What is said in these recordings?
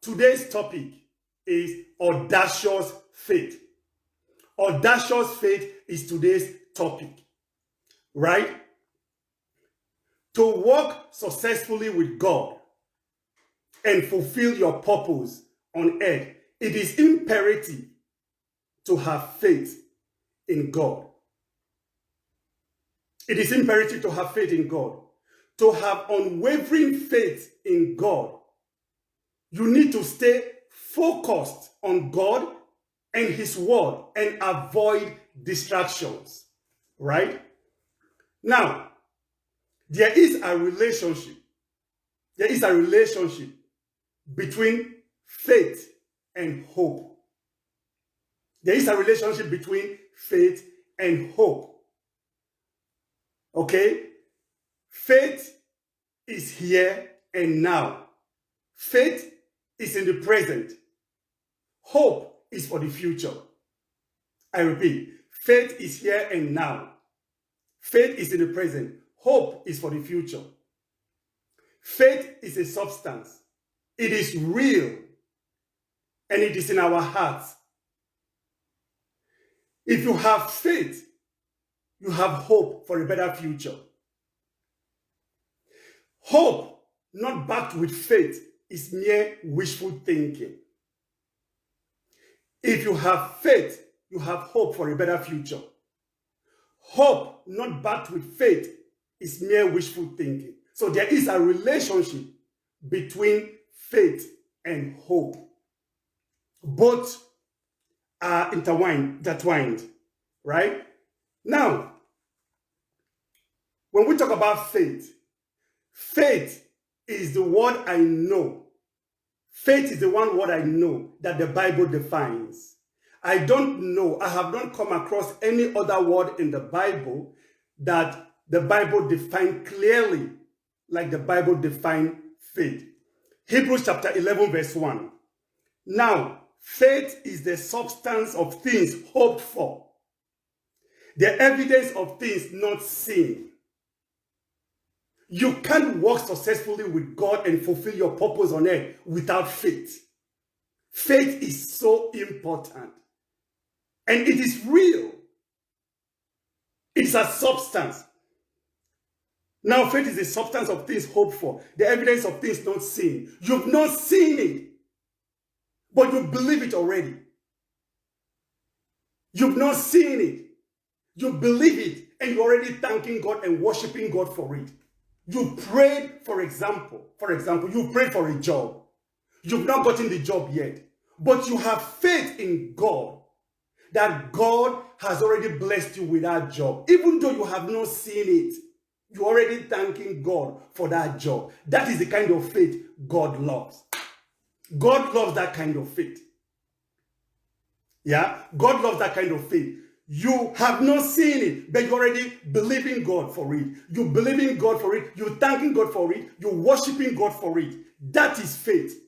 today's topic is audacious faith. Audacious faith is today's topic, right? To walk successfully with God and fulfill your purpose on earth, it is imperative to have faith in God. It is imperative to have faith in God. To have unwavering faith in God, you need to stay focused on God and His word and avoid distractions, right? Now, there is a relationship. There is a relationship between faith and hope. There is a relationship between faith and hope. Okay? Faith is here and now. Faith is in the present. Hope is for the future. I repeat, faith is here and now. Faith is in the present. Hope is for the future. Faith is a substance. It is real. And it is in our hearts. If you have faith, you have hope for a better future. Hope not backed with faith is mere wishful thinking. If you have faith, you have hope for a better future. Hope not backed with faith is mere wishful thinking. So there is a relationship between faith and hope. Both are intertwined, right? Now, when we talk about faith, faith is the word I know. Faith is the one word I know that the Bible defines. I don't know, I have not come across any other word in the Bible that the Bible defined clearly like the Bible defined faith. Hebrews chapter 11 verse 1. Now, faith is the substance of things hoped for, the evidence of things not seen. You can't walk successfully with God and fulfill your purpose on earth without faith. Faith is so important. And it is real. It's a substance. Now, faith is the substance of things hoped for, the evidence of things not seen. You've not seen it, but you believe it already. You've not seen it. You believe it, and you're already thanking God and worshiping God for it. You prayed, for example, you prayed for a job. You've not gotten the job yet, but you have faith in God that God has already blessed you with that job. Even though you have not seen it, you're already thanking God for that job. That is the kind of faith God loves. God loves that kind of faith. Yeah? God loves that kind of faith. You have not seen it, but you're already believing God for it. You believing God for it. You're thanking God for it. You're worshiping God for it. That is faith.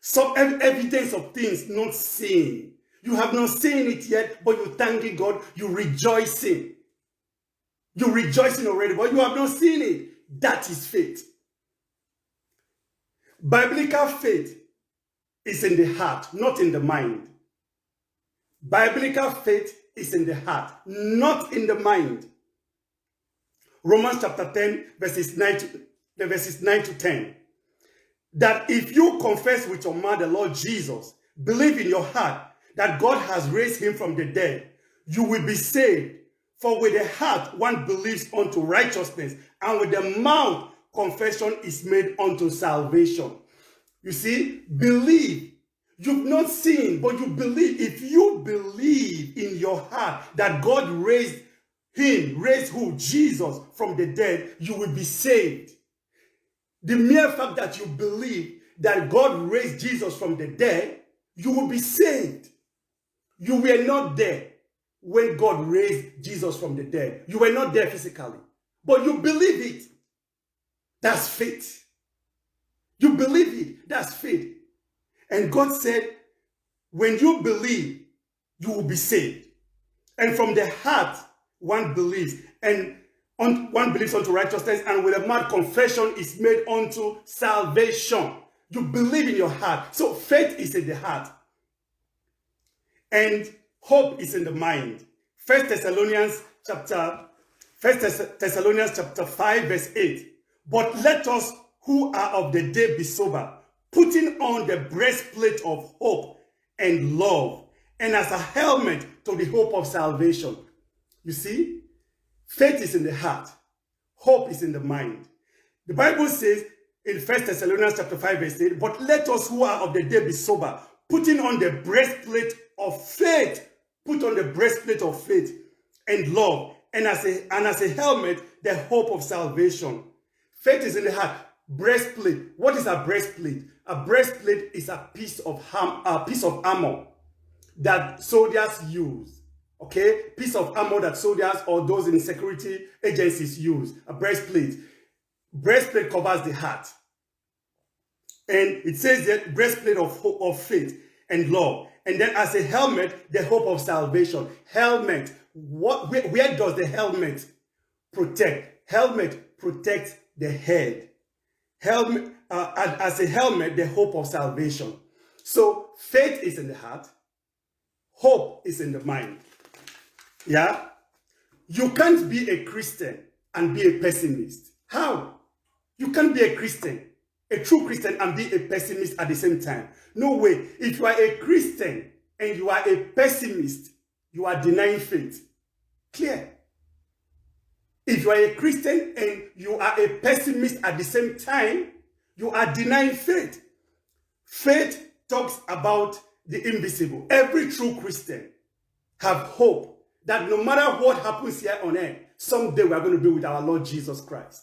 Some evidence of things not seen. You have not seen it yet, but you're thanking God. You're rejoicing. You're rejoicing already, but you have not seen it. That is faith. Biblical faith is in the heart, not in the mind. Biblical faith is in the heart, not in the mind. Romans chapter 10, verses 9 to 10. That if you confess with your mouth the Lord Jesus, believe in your heart that God has raised him from the dead, you will be saved. For with the heart one believes unto righteousness, and with the mouth confession is made unto salvation. You see, believe. You've not seen, but you believe. If you believe in your heart that God raised who? Jesus from the dead, you will be saved. The mere fact that you believe that God raised Jesus from the dead, you will be saved. You were not there when God raised Jesus from the dead. You were not there physically, but you believe it. That's faith. You believe it. That's faith. And God said, when you believe, you will be saved. And from the heart, one believes. And one believes unto righteousness, and with a mouth confession is made unto salvation. You believe in your heart. So faith is in the heart. And hope is in the mind. 1 Thessalonians chapter 5 verse 8. But let us who are of the day be sober, putting on the breastplate of hope and love, and as a helmet to the hope of salvation. You see, faith is in the heart. Hope is in the mind. The Bible says in 1 Thessalonians chapter 5 verse 8, but let us who are of the day be sober, putting on the breastplate of faith. Put on the breastplate of faith and love, and as a helmet, the hope of salvation. Faith is in the heart. Breastplate. What is a breastplate? A breastplate is a piece of armor that soldiers use. Okay? Piece of armor that soldiers or those in security agencies use. A breastplate. Breastplate covers the heart. And it says that breastplate of faith and love. And then as a helmet, the hope of salvation. Helmet. Where does the helmet protect? Helmet protects the head. Helmet, as a helmet, the hope of salvation. So faith is in the heart. Hope is in the mind. Yeah? You can't be a Christian and be a pessimist. How? You can't be a Christian, a true Christian, and be a pessimist at the same time. No way. If you are a Christian and you are a pessimist, you are denying faith. Clear? If you are a Christian and you are a pessimist at the same time, you are denying faith. Faith talks about the invisible. Every true Christian have hope that no matter what happens here on earth, someday we are going to be with our Lord Jesus Christ.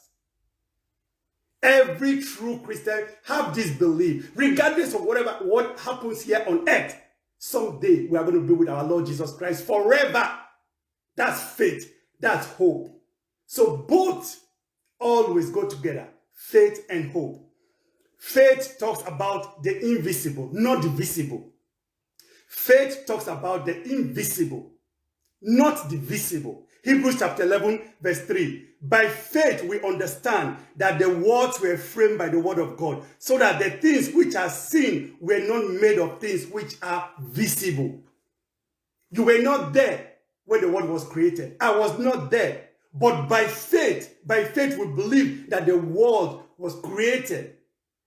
Every true Christian have this belief, regardless of what happens here on earth, someday we are going to be with our Lord Jesus Christ forever. That's faith. That's hope. So both always go together, faith and hope. Faith talks about the invisible, not the visible. Faith talks about the invisible, not the visible. Hebrews chapter 11, verse 3. By faith we understand that the worlds were framed by the word of God, so that the things which are seen were not made of things which are visible. You were not there when the world was created. I was not there. But by faith we believe that the world was created.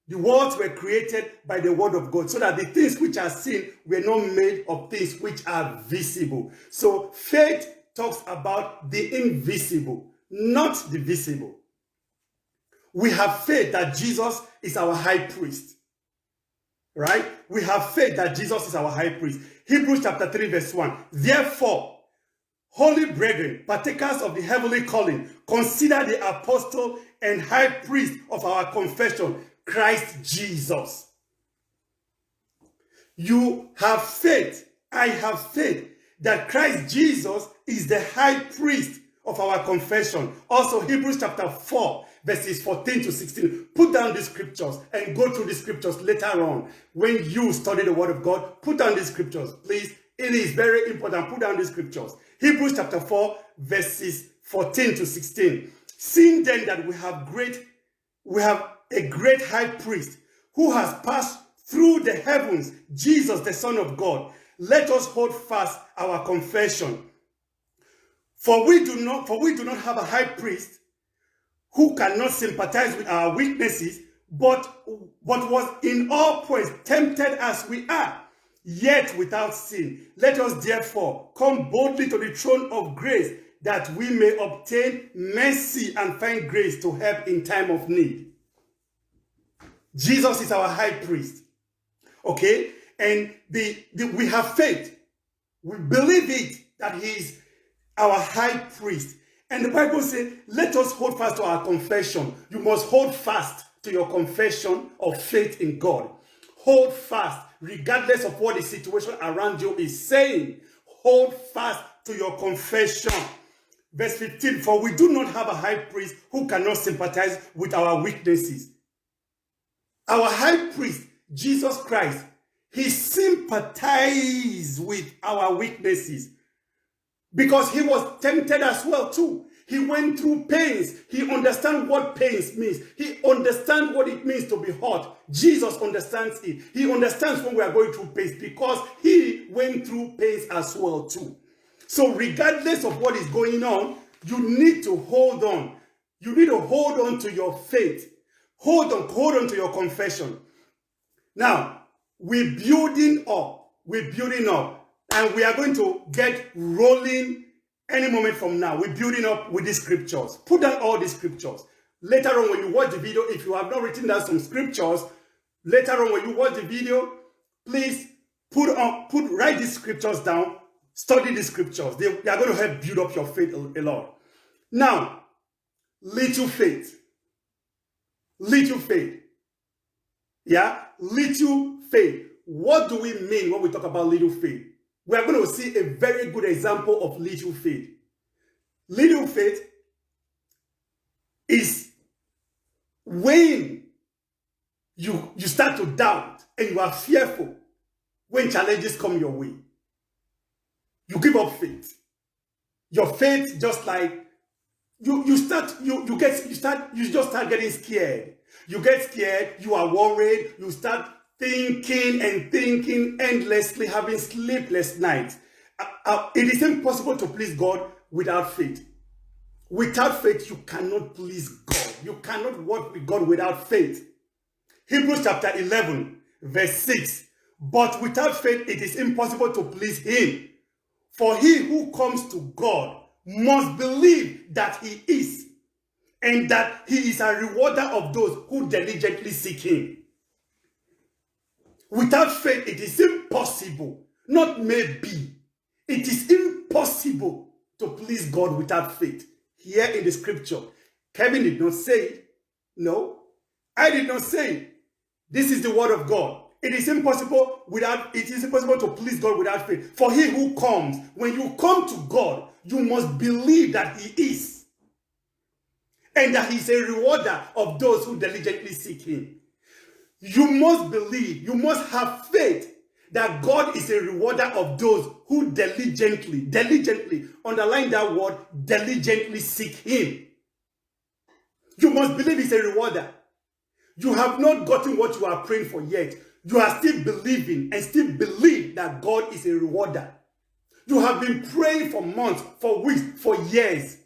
The worlds were created by the word of God, so that the things which are seen were not made of things which are visible. So faith talks about the invisible, not the visible. We have faith that Jesus is our high priest. Right? We have faith that Jesus is our high priest. Hebrews chapter 3 verse 1. Therefore, holy brethren, partakers of the heavenly calling, consider the apostle and high priest of our confession, Christ Jesus. You have faith. I have faith that Christ Jesus is the high priest of our confession. Also, Hebrews chapter 4, verses 14 to 16. Put down the scriptures and go through the scriptures later on. When you study the word of God, put down the scriptures, please. It is very important. Put down the scriptures. Hebrews chapter 4, verses 14 to 16. Seeing then that we have a great high priest who has passed through the heavens, Jesus, the Son of God, let us hold fast our confession. For we do not have a high priest who cannot sympathize with our weaknesses, but was in all points tempted as we are, yet without sin. Let us therefore come boldly to the throne of grace, that we may obtain mercy and find grace to help in time of need. Jesus is our high priest. Okay? And we have faith. We believe it, that he is our high priest. And the Bible says, let us hold fast to our confession. You must hold fast to your confession of faith in God. Hold fast, regardless of what the situation around you is saying. Hold fast to your confession. Verse 15, for we do not have a high priest who cannot sympathize with our weaknesses. Our high priest, Jesus Christ, he sympathized with our weaknesses because he was tempted as well too. He went through pains. He understands what pains means. He understands what it means to be hurt. Jesus understands it. He understands when we are going through pains because he went through pains as well too. So regardless of what is going on, you need to hold on. You need to hold on to your faith. Hold on to your confession. Now, we're building up, and we are going to get rolling any moment from now. We're building up with these scriptures. Put down all these scriptures. Later on, when you watch the video, if you have not written down some scriptures, later on when you watch the video, please write these scriptures down, study the scriptures. They are going to help build up your faith a lot. Now, little faith. Little faith. Yeah? Little faith. What do we mean when we talk about little faith? We are going to see a very good example of little faith. Little faith is when you start to doubt and you are fearful when challenges come your way. You give up faith. Your faith just like you just start getting scared. You get scared, you are worried, you start thinking endlessly, having sleepless nights. It is impossible to please God without faith. Without faith, you cannot please God. You cannot work with God without faith. Hebrews chapter 11, verse 6. But without faith, it is impossible to please him. For he who comes to God must believe that he is, and that he is a rewarder of those who diligently seek him. Without faith, it is impossible, not maybe. It is impossible to please God without faith. Here in the scripture, Kevin did not say it. No, I did not say it. This is the word of God. It is impossible to please God without faith. For he who comes, when you come to God, you must believe that he is, and that he is a rewarder of those who diligently seek him. You must believe, you must have faith that God is a rewarder of those who diligently, underline that word, diligently seek him. You must believe he's a rewarder. You have not gotten what you are praying for yet. You are still believing and still believe that God is a rewarder. You have been praying for months, for weeks, for years,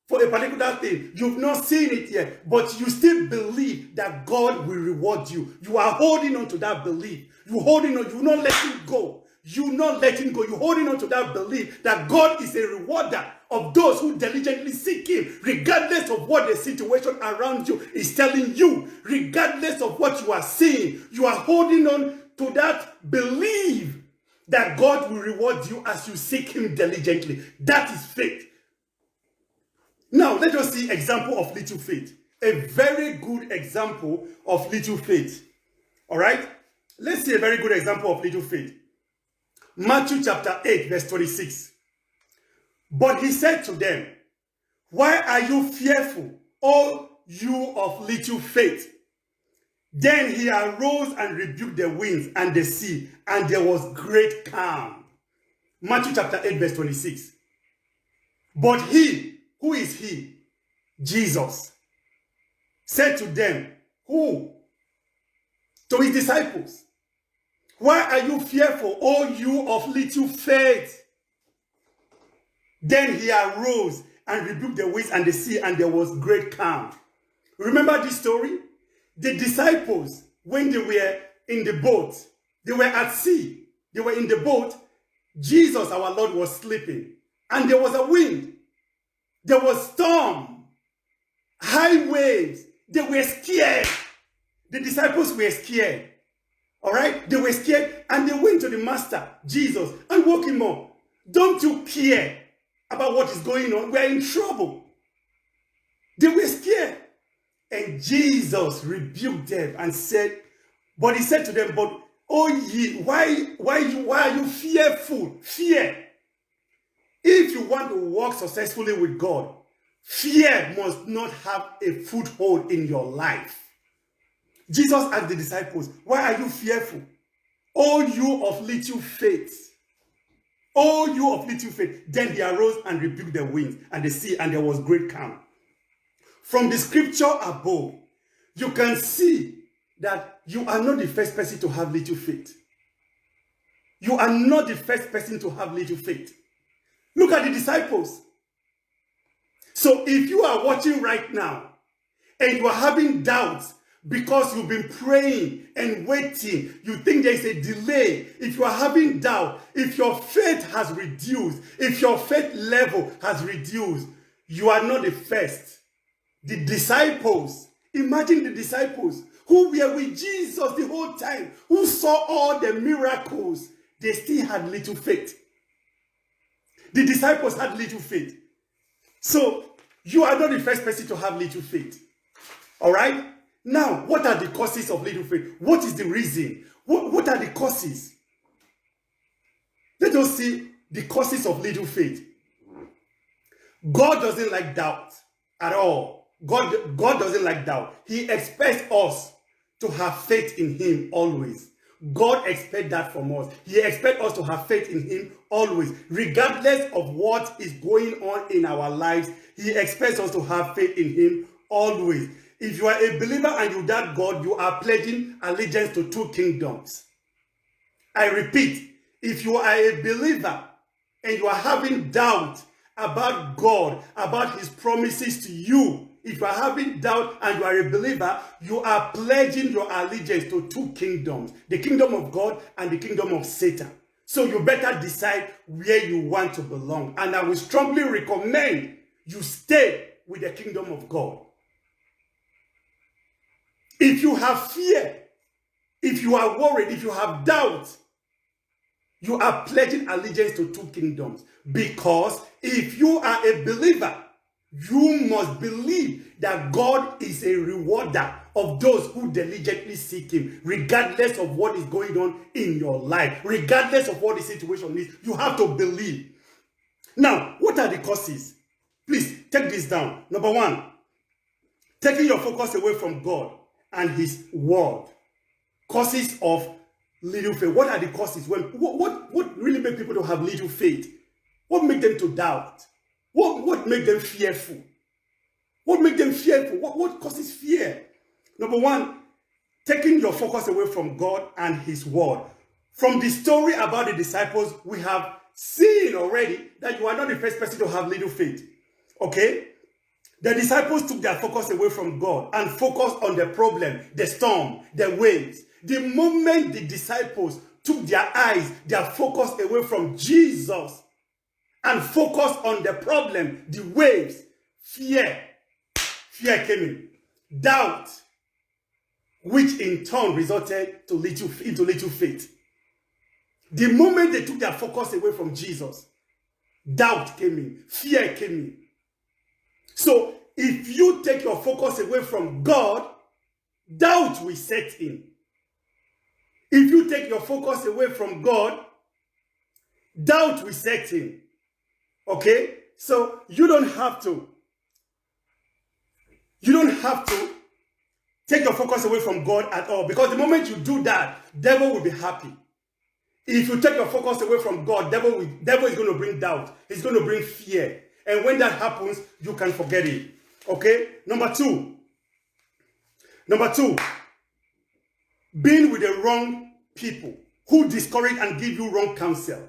for a particular thing. You've not seen it yet, but you still believe that God will reward you. You are holding on to that belief. You're holding on, you're not letting go. You're not letting go. You're holding on to that belief that God is a rewarder of those who diligently seek him, regardless of what the situation around you is telling you, regardless of what you are seeing. You are holding on to that belief that God will reward you as you seek him diligently. That is faith. Now, let us see example of little faith. A very good example of little faith. All right? Let's see a very good example of little faith. Matthew chapter 8, verse 26. But he said to them, why are you fearful, O you of little faith? Then he arose and rebuked the winds and the sea, and there was great calm. Matthew chapter 8, verse 26. But he, who is he? Jesus said to them, who? To his disciples, why are you fearful, O you of little faith? Then he arose and rebuked the winds and the sea, and there was great calm. Remember this story? The disciples, when they were in the boat, they were at sea, they were in the boat, Jesus, our Lord, was sleeping, and there was a wind, there was storm, high waves. They were scared. The disciples were scared. All right? They were scared, and they went to the master, Jesus, and woke him up. Don't you care about what is going on? We are in trouble. They were scared. And Jesus rebuked them and said, but he said to them, but oh ye, why are you fearful? Fear. If you want to walk successfully with God, fear must not have a foothold in your life. Jesus asked the disciples, why are you fearful? O you of little faith. O you of little faith. Then he arose and rebuked the winds and the sea, and there was great calm. From the scripture above, you can see that you are not the first person to have little faith. You are not the first person to have little faith. Look at the disciples. So if you are watching right now and you are having doubts because you've been praying and waiting, you think there is a delay, if you are having doubt, if your faith has reduced, if your faith level has reduced, you are not the first. The disciples, imagine the disciples who were with Jesus the whole time, who saw all the miracles, they still had little faith. The disciples had little faith. So, you are not the first person to have little faith. All right? Now, what are the causes of little faith? What is the reason? What are the causes? Let us see the causes of little faith. God doesn't like doubt at all. God doesn't like doubt. He expects us to have faith in him always. God expects that from us. He expects us to have faith in him always. Regardless of what is going on in our lives, he expects us to have faith in him always. If you are a believer and you doubt God, you are pledging allegiance to two kingdoms. I repeat, if you are a believer and you are having doubt about God, about his promises to you, if you are having doubt and you are a believer, you are pledging your allegiance to two kingdoms, the kingdom of God and the kingdom of Satan. So you better decide where you want to belong. And I will strongly recommend you stay with the kingdom of God. If you have fear, if you are worried, if you have doubt, you are pledging allegiance to two kingdoms. Because if you are a believer, you must believe that God is a rewarder of those who diligently seek him, regardless of what is going on in your life, regardless of what the situation is. You have to believe. Now, what are the causes? Please take this down. Number one, taking your focus away from God and his word. Causes of little faith. What are the causes? What really make people to have little faith? What make them to doubt? What make them fearful? What make them fearful? What causes fear? Number one, taking your focus away from God and his word. From the story about the disciples, we have seen already that you are not the first person to have little faith. Okay? The disciples took their focus away from God and focused on the problem, the storm, the waves. The moment the disciples took their eyes, their focus away from Jesus and focused on the problem, the waves, fear came in. Doubt, which in turn resulted into little faith. The moment they took their focus away from Jesus, doubt came in, fear came in. So, if you take your focus away from God, doubt will set in. If you take your focus away from God, doubt will set in. Okay? So, you don't have to take your focus away from God at all. Because the moment you do that, devil will be happy. If you take your focus away from God, devil is going to bring doubt. He's going to bring fear. And when that happens, you can forget it. Okay? Number two, being with the wrong people who discourage and give you wrong counsel.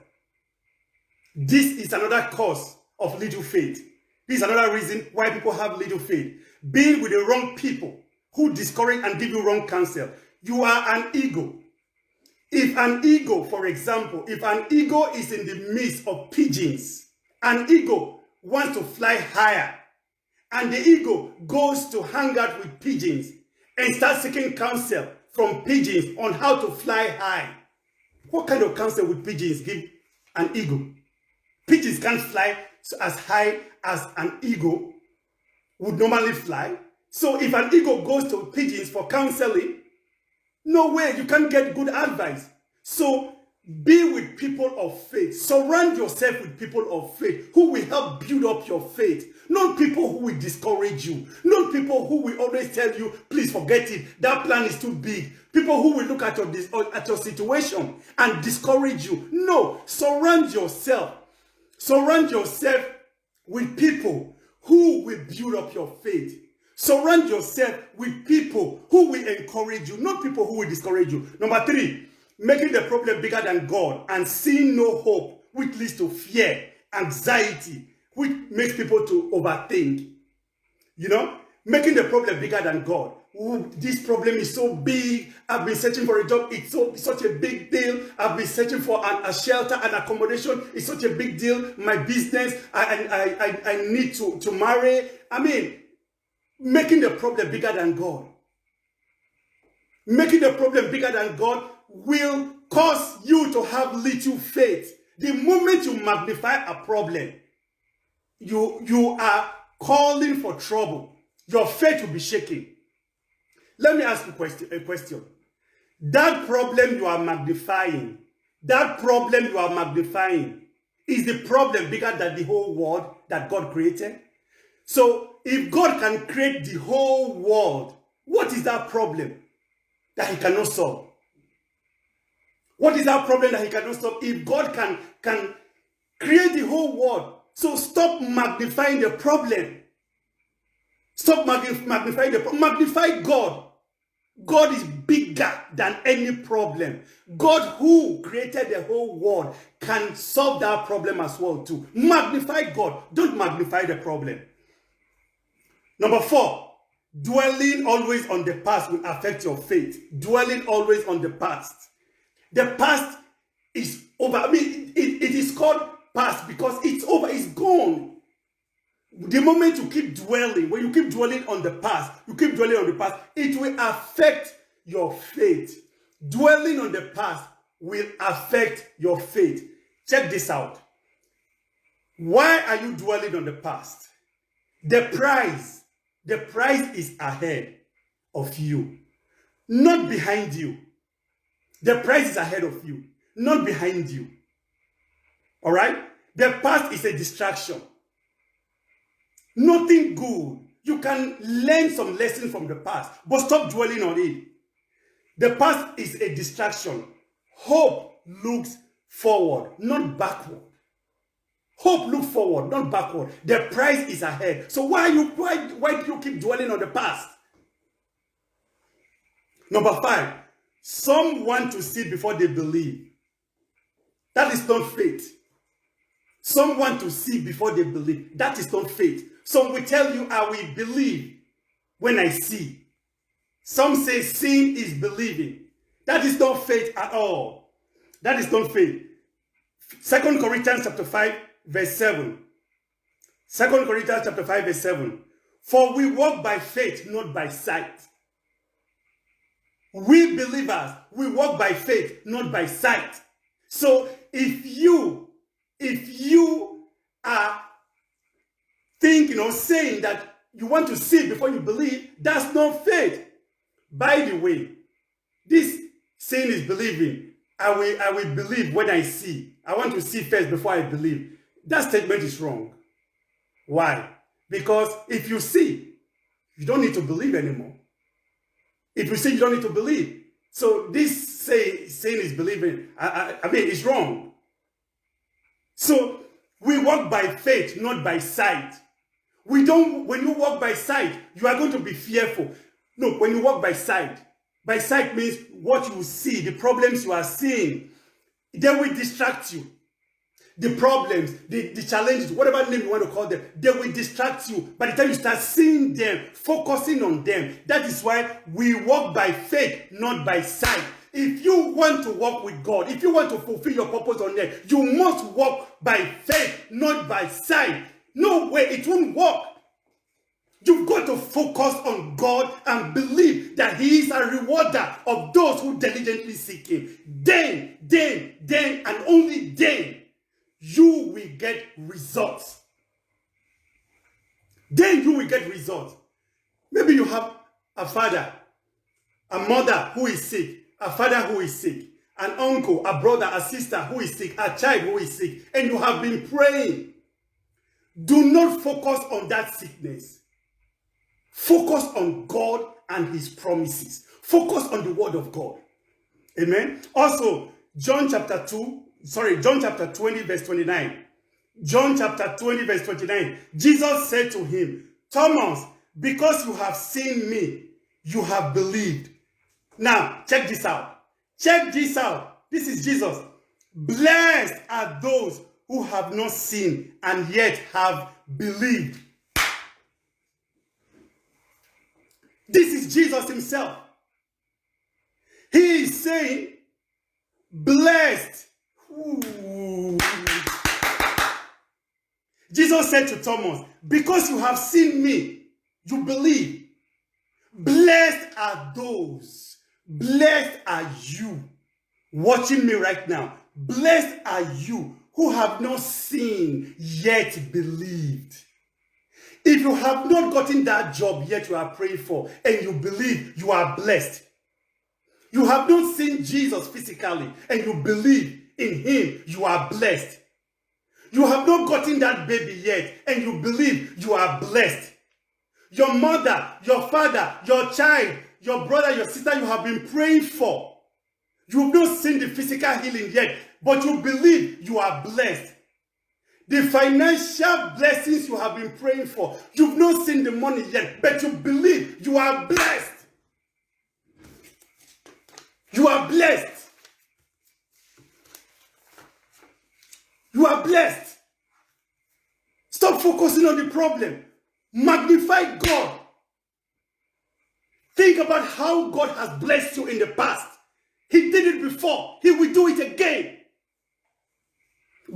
This is another cause of little faith. This is another reason why people have little faith. Being with the wrong people who discourage and give you wrong counsel. You are an ego. If an ego, for example, if an ego is in the midst of pigeons, an ego wants to fly higher, and the ego goes to hang out with pigeons and starts seeking counsel from pigeons on how to fly high. What kind of counsel would pigeons give an ego? Pigeons can't fly as high as an ego would normally fly. So if an ego goes to pigeons for counseling, no way, you can't get good advice. So be with people of faith. Surround yourself with people of faith who will help build up your faith. not people who will discourage you, not people who will always tell you, please forget it, that plan is too big. People who will look at your situation and discourage you. No, surround yourself with people who will build up your faith. Surround yourself with people who will encourage you, not people who will discourage you. Number 3, making the problem bigger than God and seeing no hope, which leads to fear, anxiety, which makes people to overthink. You know, making the problem bigger than God. Oh, this problem is so big. I've been searching for a job. It's such a big deal. I've been searching for a shelter and accommodation. It's such a big deal. My business, I need to marry. I mean, making the problem bigger than God. Making the problem bigger than God will cause you to have little faith. The moment you magnify a problem, you are calling for trouble. Your faith will be shaking. Let me ask you a question. That problem you are magnifying, is the problem bigger than the whole world that God created? So if God can create the whole world, what is that problem that he cannot solve? What is that problem that he cannot solve? If God can create the whole world, so stop magnifying the problem. Stop magnifying the problem. Magnify God. God is bigger than any problem. God who created the whole world can solve that problem as well too. Magnify God. Don't magnify the problem. Number 4, dwelling always on the past will affect your faith. Dwelling always on the past. The past is over. I mean, it is called past because it's over. It's gone. The moment you keep dwelling, when you keep dwelling on the past, it will affect your faith. Dwelling on the past will affect your faith. Check this out. Why are you dwelling on the past? The prize is ahead of you, not behind you. The prize is ahead of you, not behind you. All right? The past is a distraction. Nothing good. You can learn some lessons from the past, but stop dwelling on it. The past is a distraction. Hope looks forward, not backward. Hope looks forward, not backward. The prize is ahead. So why do you keep dwelling on the past? Number 5, some want to see before they believe. That is not faith. Some want to see before they believe. That is not faith. Some will tell you, I will believe when I see. Some say seeing is believing. That is not faith at all. That is not faith. 2 Corinthians chapter 5, verse 7. 2 Corinthians chapter 5, verse 7. For we walk by faith, not by sight. We believers, we walk by faith, not by sight. So if you are thinking or saying that you want to see before you believe, that's not faith. By the way, this saying is believing. I will believe when I see. I want to see first before I believe. That statement is wrong. Why? Because if you see, you don't need to believe anymore. If you see, you don't need to believe. So this saying is believing. I mean, it's wrong. So we walk by faith, not by sight. When you walk by sight, you are going to be fearful. No, when you walk by sight means what you see, the problems you are seeing, they will distract you. The problems, the challenges, whatever name you want to call them, they will distract you. By the time you start seeing them, focusing on them, that is why we walk by faith, not by sight. If you want to walk with God, if you want to fulfill your purpose on earth, you must walk by faith, not by sight. No way, it won't work. You've got to focus on God and believe that He is a rewarder of those who diligently seek Him. Then, and only then, you will get results. Then you will get results. Maybe you have a father, a mother who is sick, a father who is sick, an uncle, a brother, a sister who is sick, a child who is sick, and you have been praying. Do not focus on that sickness. Focus on God and his promises. Focus on the word of God. Amen. Also, John chapter 20, verse 29. John chapter 20, verse 29. Jesus said to him, Thomas, because you have seen me, you have believed. Now, check this out. Check this out. This is Jesus. Blessed are those who have not seen and yet have believed. This is Jesus himself. He is saying, blessed. Ooh. Jesus said to Thomas, because you have seen me, you believe. Blessed are those. Blessed are you watching me right now. Blessed are you who have not seen yet believed. If you have not gotten that job yet you are praying for and you believe, you are blessed. You have not seen Jesus physically and you believe in him, you are blessed. You have not gotten that baby yet and you believe, you are blessed. Your mother, your father, your child, your brother, your sister you have been praying for. You have not seen the physical healing yet, but you believe you are blessed. The financial blessings you have been praying for, you've not seen the money yet, but you believe you are blessed. You are blessed. You are blessed. Stop focusing on the problem. Magnify God. Think about how God has blessed you in the past. He did it before. He will do it again.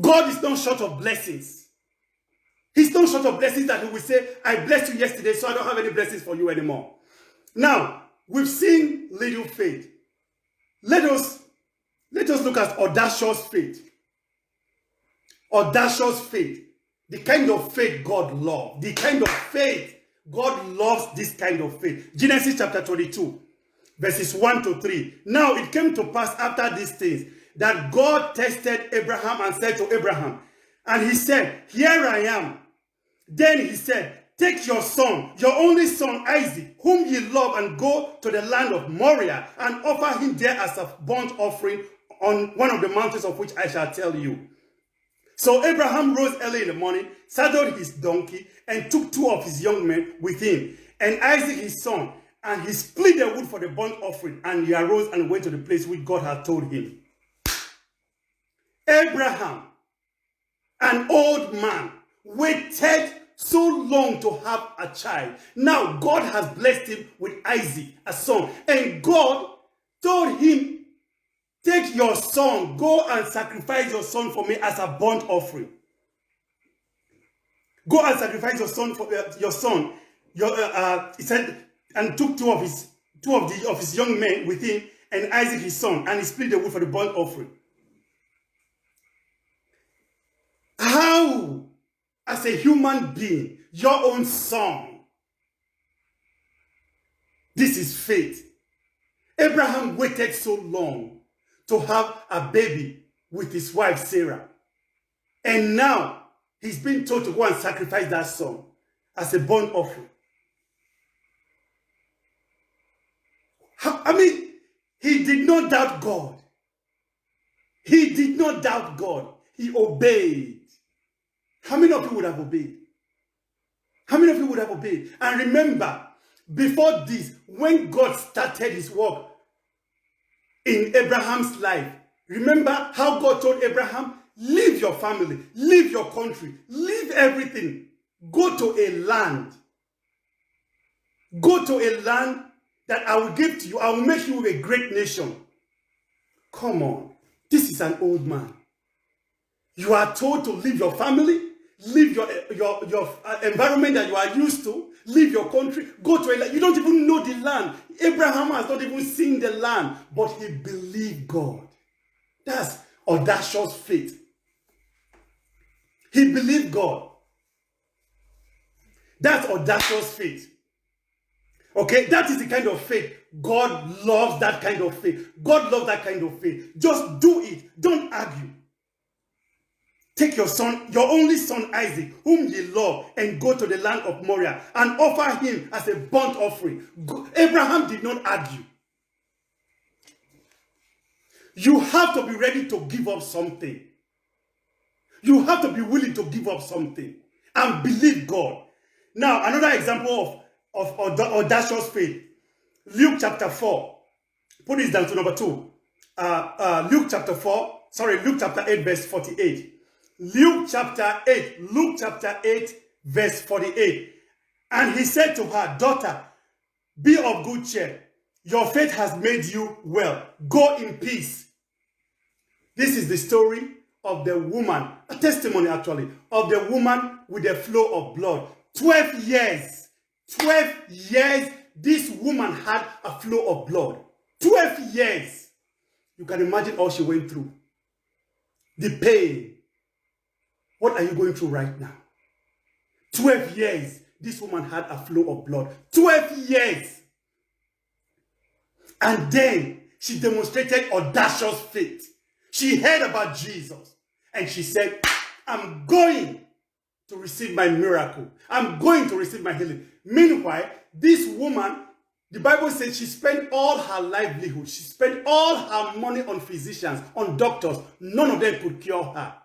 God is not short of blessings. He's not short of blessings that he will say, I blessed you yesterday, so I don't have any blessings for you anymore. Now, we've seen little faith. Let us look at audacious faith. Audacious faith. The kind of faith God loves. The kind of faith God loves, this kind of faith. Genesis chapter 22, verses 1 to 3. Now it came to pass after these things that God tested Abraham and said to Abraham, and he said, here I am. Then he said, take your son, your only son Isaac, whom ye love, and go to the land of Moriah and offer him there as a burnt offering on one of the mountains of which I shall tell you. So Abraham rose early in the morning, saddled his donkey, and took 2 of his young men with him, and Isaac his son, and he split the wood for the burnt offering, and he arose and went to the place which God had told him. Abraham, an old man, waited so long to have a child. Now God has blessed him with Isaac, a son, and God told him, take your son, go and sacrifice your son for me as a burnt offering. Go and sacrifice your son for your son. He said, and took two of his young men with him, and Isaac his son, and he split the wood for the burnt offering. How, as a human being, your own son? This is faith. Abraham waited so long to have a baby with his wife Sarah. And now he's been told to go and sacrifice that son as a burnt offering. He did not doubt God. He did not doubt God. He obeyed. How many of you would have obeyed? How many of you would have obeyed? And remember, before this, when God started his work in Abraham's life, remember how God told Abraham, leave your family, leave your country, leave everything. Go to a land. Go to a land that I will give to you. I will make you a great nation. Come on. This is an old man. You are told to leave your family, leave your environment that you are used to, leave your country, go to a land. You don't even know the land. Abraham has not even seen the land, but he believed God. That's audacious faith. He believed God. That's audacious faith. Okay, that is the kind of faith. God loves that kind of faith. God loves that kind of faith. Just do it. Don't argue. Take your son, your only son Isaac, whom ye love, and go to the land of Moriah and offer him as a burnt offering. Abraham did not argue. You have to be ready to give up something. You have to be willing to give up something and believe God. Now, another example of audacious faith. Luke chapter 4. Put this down to number 2. Luke chapter 8, verse 48. Luke chapter 8, verse 48. And he said to her, daughter, be of good cheer. Your faith has made you well. Go in peace. This is the story of the woman, a testimony actually, of the woman with the flow of blood. 12 years. 12 years this woman had a flow of blood. 12 years. You can imagine all she went through. The pain. What are you going through right now? 12 years. This woman had a flow of blood. 12 years. And then she demonstrated audacious faith. She heard about Jesus. And she said, I'm going to receive my miracle. I'm going to receive my healing. Meanwhile, this woman, the Bible says she spent all her livelihood. She spent all her money on physicians, on doctors. None of them could cure her.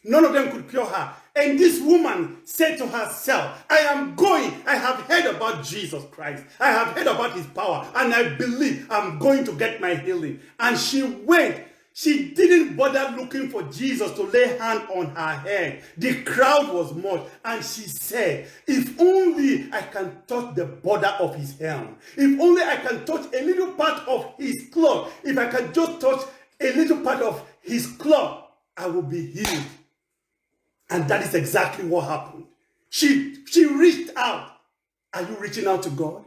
None of them could cure her. And this woman said to herself, I am going. I have heard about Jesus Christ. I have heard about his power. And I believe I'm going to get my healing. And she went. She didn't bother looking for Jesus to lay hand on her head. The crowd was much. And she said, if only I can touch the border of his helm. If only I can touch a little part of his cloth. If I can just touch a little part of his cloth, I will be healed. And that is exactly what happened. She reached out. Are you reaching out to God?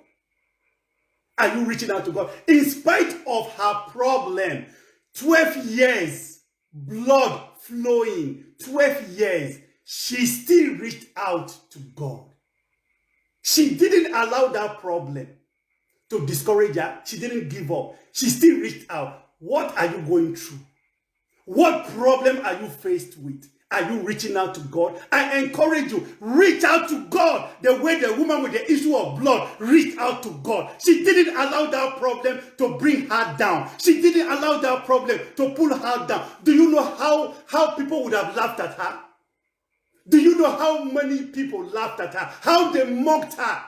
Are you reaching out to God? In spite of her problem, 12 years, blood flowing, 12 years, she still reached out to God. She didn't allow that problem to discourage her. She didn't give up. She still reached out. What are you going through? What problem are you faced with? Are you reaching out to God? I encourage you, reach out to God the way the woman with the issue of blood reached out to God. She didn't allow that problem to bring her down. She didn't allow that problem to pull her down. Do you know how people would have laughed at her? Do you know how many people laughed at her? How they mocked her?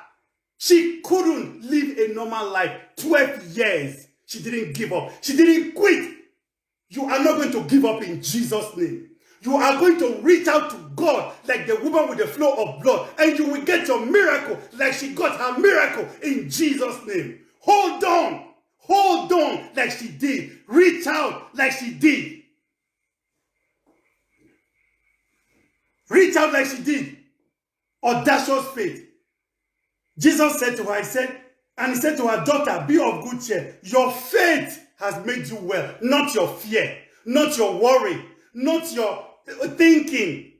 She couldn't live a normal life. 12 years. She didn't give up. She didn't quit. You are not going to give up in Jesus' name. You are going to reach out to God like the woman with the flow of blood, and you will get your miracle like she got her miracle in Jesus' name. Hold on like she did. Reach out like she did. Reach out like she did. Audacious faith. Jesus said to her, he said to her, daughter, be of good cheer. Your faith has made you well, not your fear, not your worry, not your thinking.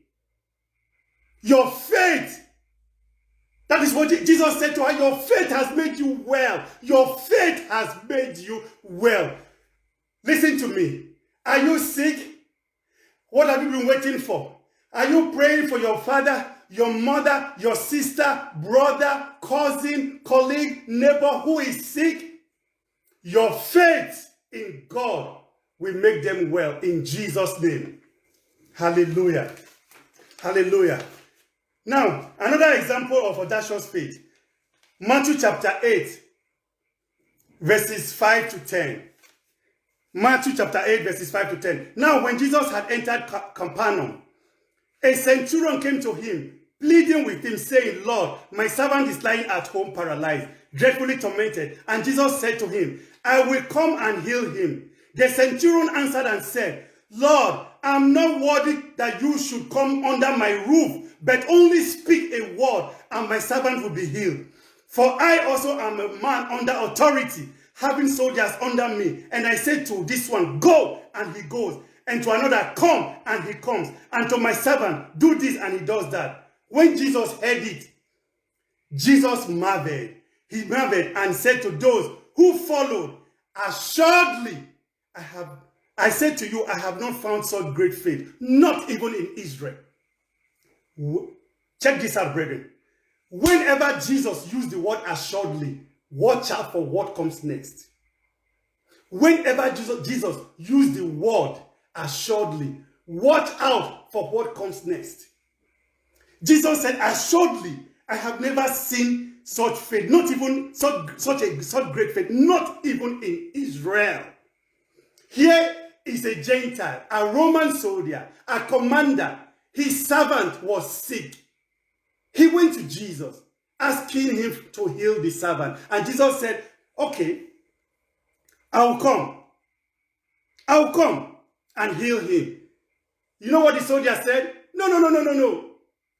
Your faith. That is what Jesus said to her. Your faith has made you well. Your faith has made you well. Listen to me. Are you sick? What have you been waiting for? Are you praying for your father, your mother, your sister, brother, cousin, colleague, neighbor who is sick? Your faith in God will make them well in Jesus' name. Hallelujah. Hallelujah. Now, another example of audacious faith. Matthew chapter 8, verses 5 to 10. Matthew chapter 8, verses 5 to 10. Now, when Jesus had entered Capernaum, a centurion came to him, pleading with him, saying, Lord, my servant is lying at home paralyzed, dreadfully tormented. And Jesus said to him, I will come and heal him. The centurion answered and said, Lord, I am not worthy that you should come under my roof, but only speak a word, and my servant will be healed. For I also am a man under authority, having soldiers under me. And I said to this one, go, and he goes. And to another, come, and he comes. And to my servant, do this, and he does that. When Jesus heard it, Jesus marveled. He marveled and said to those who followed, assuredly, I I say to you, I have not found such great faith, not even in Israel. Check this out, brethren. Whenever Jesus used the word assuredly, watch out for what comes next. Whenever Jesus used the word assuredly, watch out for what comes next. Jesus said, assuredly, I have never seen such faith, not even such great faith, not even in Israel. Here is a Gentile, a Roman soldier, a commander. His servant was sick. He went to Jesus, asking him to heal the servant. And Jesus said, okay, I'll come and heal him. You know what the soldier said? No.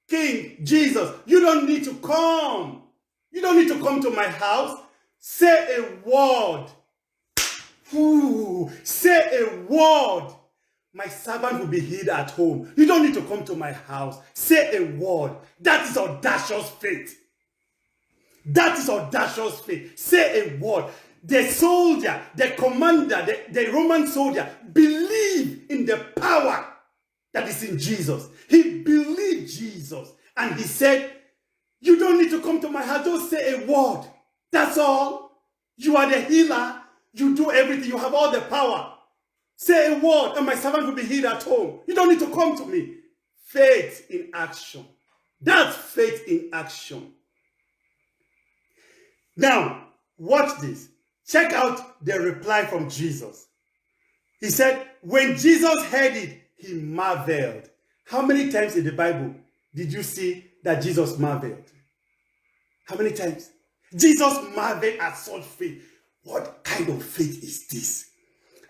King Jesus, you don't need to come. You don't need to come to my house. Say a word. Say a word. My servant will be healed at home. You don't need to come to my house. Say a word. That is audacious faith. That is audacious faith. Say a word. The soldier, the commander, the Roman soldier believed in the power that is in Jesus. He believed Jesus. And he said, you don't need to come to my house. Just say a word. That's all. You are the healer. You do everything. You have all the power. Say a word and my servant will be healed at home. You don't need to come to me. Faith in action. That's faith in action. Now, watch this. Check out the reply from Jesus. He said, when Jesus heard it, he marveled. How many times in the Bible did you see that Jesus marveled? How many times? Jesus marveled at such faith. What kind of faith is this?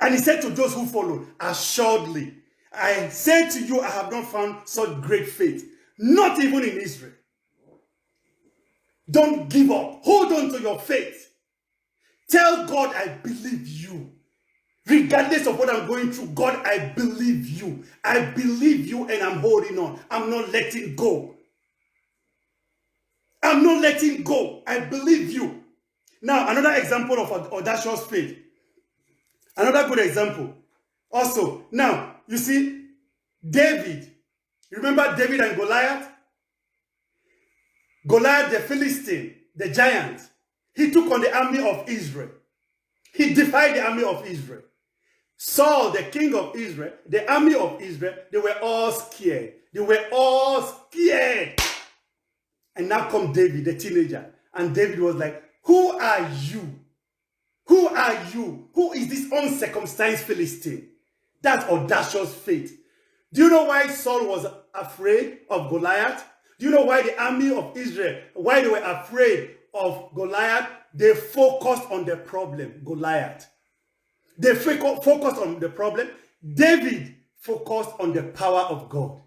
And he said to those who followed, assuredly, I say to you, I have not found such great faith, not even in Israel. Don't give up. Hold on to your faith. Tell God, I believe you. Regardless of what I'm going through, God, I believe you. I believe you and I'm holding on. I'm not letting go. I'm not letting go. I believe you. Now, another example of audacious faith. Another good example. Also, now, you see, David. You remember David and Goliath? Goliath, the Philistine, the giant. He took on the army of Israel. He defied the army of Israel. Saul, the king of Israel, the army of Israel, they were all scared. They were all scared. And now come David, the teenager. And David was like, who are you? Who are you? Who is this uncircumcised Philistine? That's audacious faith. Do you know why Saul was afraid of Goliath? Do you know why the army of Israel, why they were afraid of Goliath? They focused on the problem, Goliath. They focused on the problem. David focused on the power of God.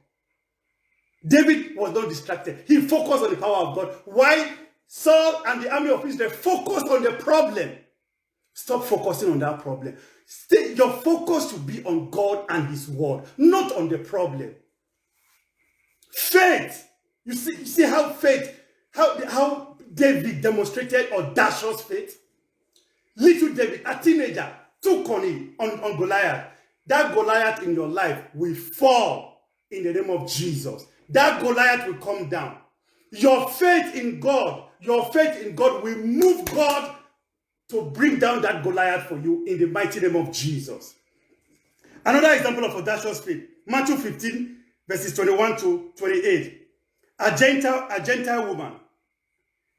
David was not distracted. He focused on the power of God. Why Saul and the army of Israel focused on the problem? Stop focusing on that problem. Your focus should be on God and his word, not on the problem. Faith. You see how faith, how David demonstrated audacious faith? Little David, a teenager, took on Goliath. That Goliath in your life will fall in the name of Jesus. That Goliath will come down. Your faith in God will move God to bring down that Goliath for you in the mighty name of Jesus. Another example of audacious faith, Matthew 15, verses 21 to 28. A Gentile woman.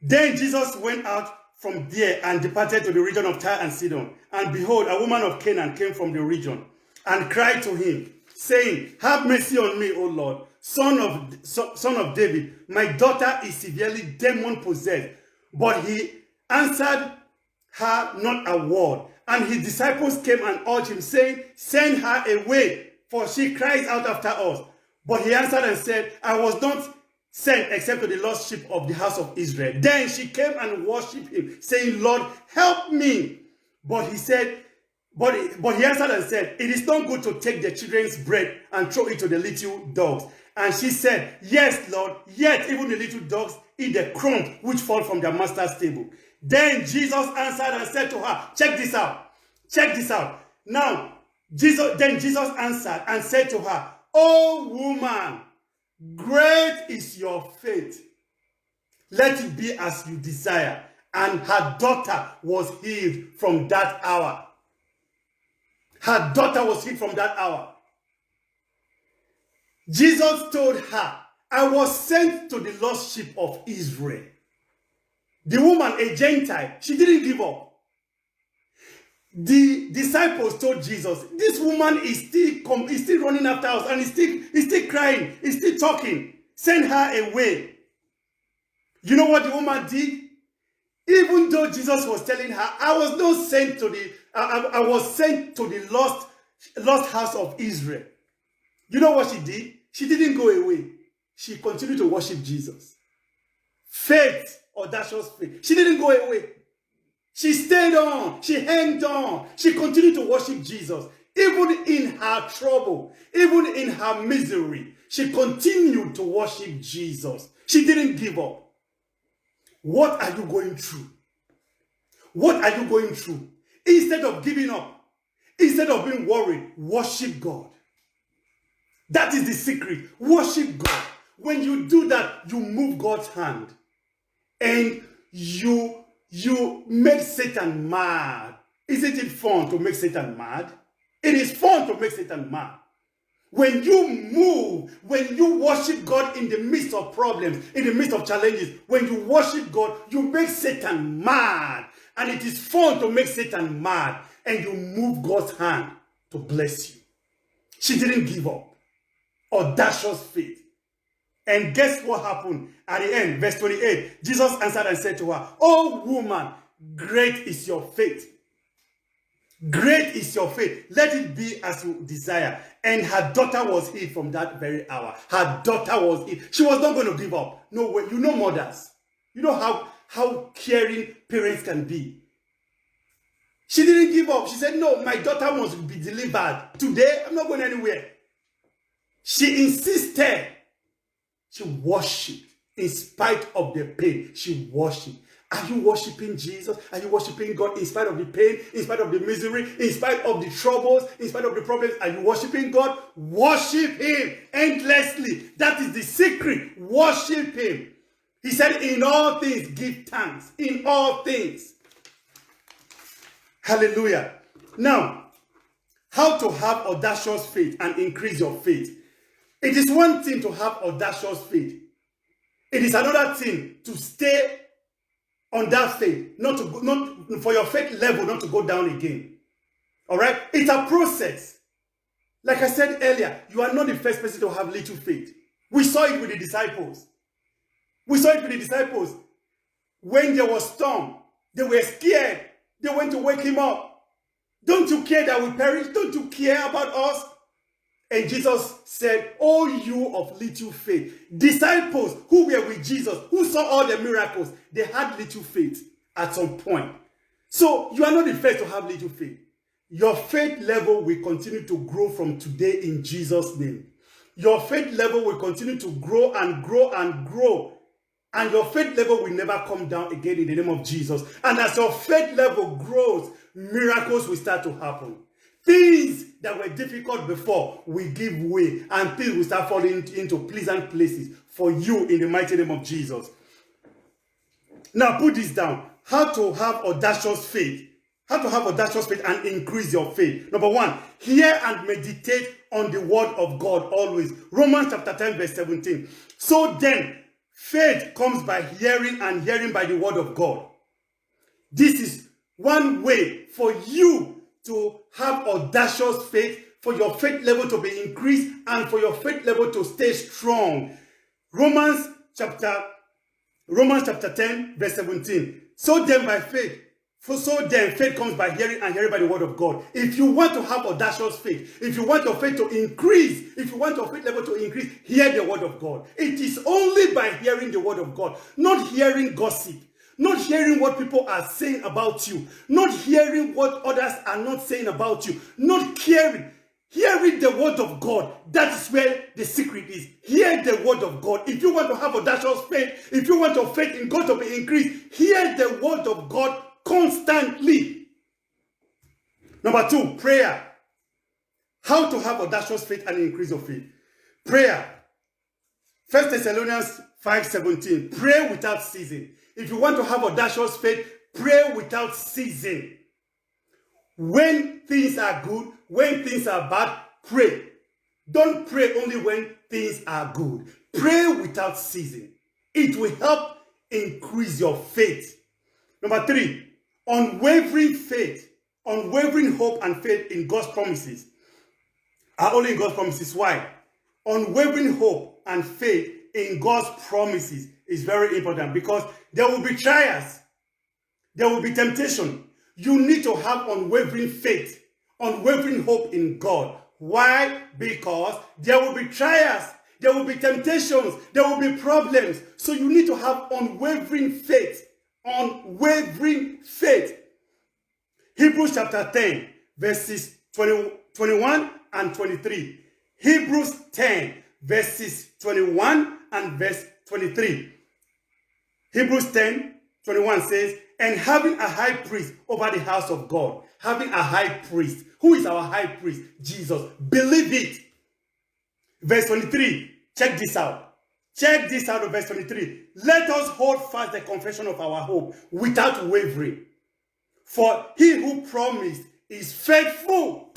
Then Jesus went out from there and departed to the region of Tyre and Sidon. And behold, a woman of Canaan came from the region and cried to him, saying, have mercy on me, O Lord, son of David. My daughter is severely demon-possessed. But he answered her not a word. And his disciples came and urged him, saying, send her away, for she cries out after us. But he answered and said, I was not sent except to the lost sheep of the house of Israel. Then she came and worshipped him, saying, Lord, help me. But he answered and said, it is not good to take the children's bread and throw it to the little dogs. And she said, yes, Lord, yet even the little dogs eat the crumbs which fall from their master's table. Then Jesus answered and said to her, check this out. Now, Then Jesus answered and said to her, "O woman, great is your faith. Let it be as you desire." And her daughter was healed from that hour. Her daughter was healed from that hour. Jesus told her, "I was sent to the lost sheep of Israel." The woman, a Gentile, she didn't give up. The disciples told Jesus, "This woman is still running after us, and is still crying, is still talking. Send her away." You know what the woman did? Even though Jesus was telling her, I was sent to the lost house of Israel. You know what she did? She didn't go away. She continued to worship Jesus. Faith, audacious faith. She didn't go away. She stayed on. She hanged on. She continued to worship Jesus. Even in her trouble, even in her misery, she continued to worship Jesus. She didn't give up. What are you going through? What are you going through? Instead of giving up, instead of being worried, worship God. That is the secret. Worship God. When you do that, you move God's hand. And you make Satan mad. Isn't it fun to make Satan mad? It is fun to make Satan mad. When you move, when you worship God in the midst of problems, in the midst of challenges, when you worship God, you make Satan mad. And it is fun to make Satan mad. And you move God's hand to bless you. She didn't give up. Audacious faith. And guess what happened at the end? Verse 28. Jesus answered and said to her, "O woman, great is your faith. Great is your faith. Let it be as you desire." And her daughter was healed from that very hour. Her daughter was healed. She was not going to give up. No way. You know mothers. You know how caring parents can be. She didn't give up. She said, "No, my daughter must be delivered. Today, I'm not going anywhere." She insisted. She worshipped in spite of the pain. She worshipped. Are you worshiping Jesus? Are you worshiping God in spite of the pain, in spite of the misery, in spite of the troubles, in spite of the problems? Are you worshiping God? Worship Him endlessly. That is the secret. Worship Him. He said, "In all things, give thanks." In all things. Hallelujah. Now, how to have audacious faith and increase your faith. It is one thing to have audacious faith. It is another thing to stay on that faith, not for your faith level not to go down again. All right? It's a process. Like I said earlier, you are not the first person to have little faith. We saw it with the disciples. We saw it with the disciples. When there was storm, they were scared. They went to wake him up. "Don't you care that we perish? Don't you care about us?" And Jesus said, "Oh, you of little faith." Disciples who were with Jesus, who saw all the miracles, they had little faith at some point. So you are not the first to have little faith. Your faith level will continue to grow from today in Jesus' name. Your faith level will continue to grow and grow and grow. And your faith level will never come down again in the name of Jesus. And as your faith level grows, miracles will start to happen. Things that were difficult before will give way, and things will start falling into pleasant places for you in the mighty name of Jesus. Now put this down. How to have audacious faith. How to have audacious faith and increase your faith. Number one, hear and meditate on the word of God always. Romans chapter 10 verse 17. So then, faith comes by hearing, and hearing by the word of God. This is one way for you to have audacious faith, for your faith level to be increased, and for your faith level to stay strong. Romans chapter 10 verse 17. So then faith comes by hearing, and hearing by the word of God. If you want to have audacious faith, if you want your faith to increase, if you want your faith level to increase, hear the word of God. It is only by hearing the word of God, not hearing gossip, not hearing what people are saying about you, not hearing what others are not saying about you, not caring. Hearing the word of God, that is where the secret is. Hear the word of God. If you want to have audacious faith, if you want your faith in God to be increased, hear the word of God constantly. Number two, prayer. How to have audacious faith and increase of faith. Prayer. 1 Thessalonians 5:17. Pray without ceasing. If you want to have audacious faith, pray without ceasing. When things are good, when things are bad, pray. Don't pray only when things are good. Pray without ceasing. It will help increase your faith. Number 3, unwavering faith, unwavering hope and faith in God's promises are only in God's promises. Why? Unwavering hope and faith in God's promises is very important because there will be trials. There will be temptation. You need to have unwavering faith, unwavering hope in God. Why? Because there will be trials, there will be temptations, there will be problems. So you need to have unwavering faith, unwavering faith. Hebrews chapter 10, verses 21 and 23. Hebrews 10, verses 21 and verse 23. Hebrews 10, 21 says, and having a high priest over the house of God. Having a high priest. Who is our high priest? Jesus. Believe it. Verse 23. Check this out. Check this out of verse 23. Let us hold fast the confession of our hope without wavering. For he who promised is faithful.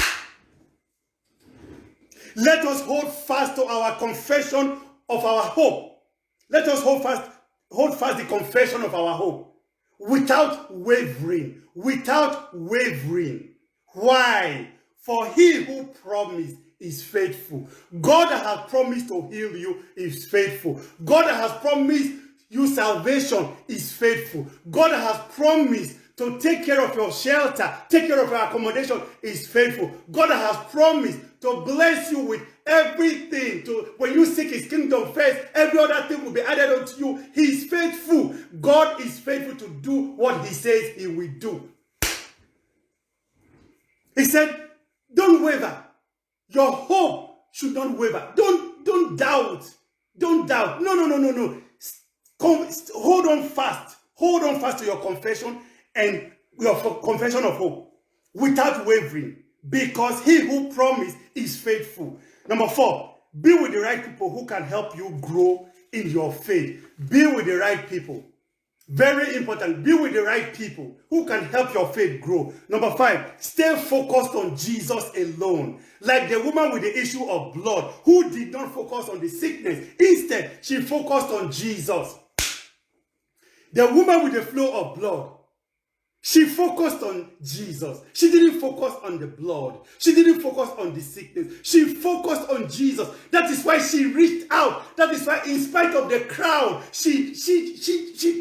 Let us hold fast to our confession of our hope. Let us hold fast the confession of our hope. Without wavering. Without wavering. Why? For he who promised is faithful. God that has promised to heal you is faithful. God that has promised you salvation is faithful. God that has promised to take care of your shelter, take care of your accommodation is faithful. God that has promised to bless you with everything. When you seek his kingdom first, every other thing will be added unto you. He is faithful. God is faithful to do what he says he will do. He said, don't waver. Your hope should not waver. Don't doubt. Don't doubt. No. Hold on fast. Hold on fast to your confession and your confession of hope without wavering, because he who promised is faithful. Number 4, be with the right people who can help you grow in your faith. Be with the right people. Very important. Be with the right people who can help your faith grow. Number 5, stay focused on Jesus alone. Like the woman with the issue of blood who did not focus on the sickness. Instead, she focused on Jesus. The woman with the flow of blood, she focused on Jesus. She didn't focus on the blood. She didn't focus on the sickness. She focused on Jesus. That is why she reached out. That is why, in spite of the crowd, she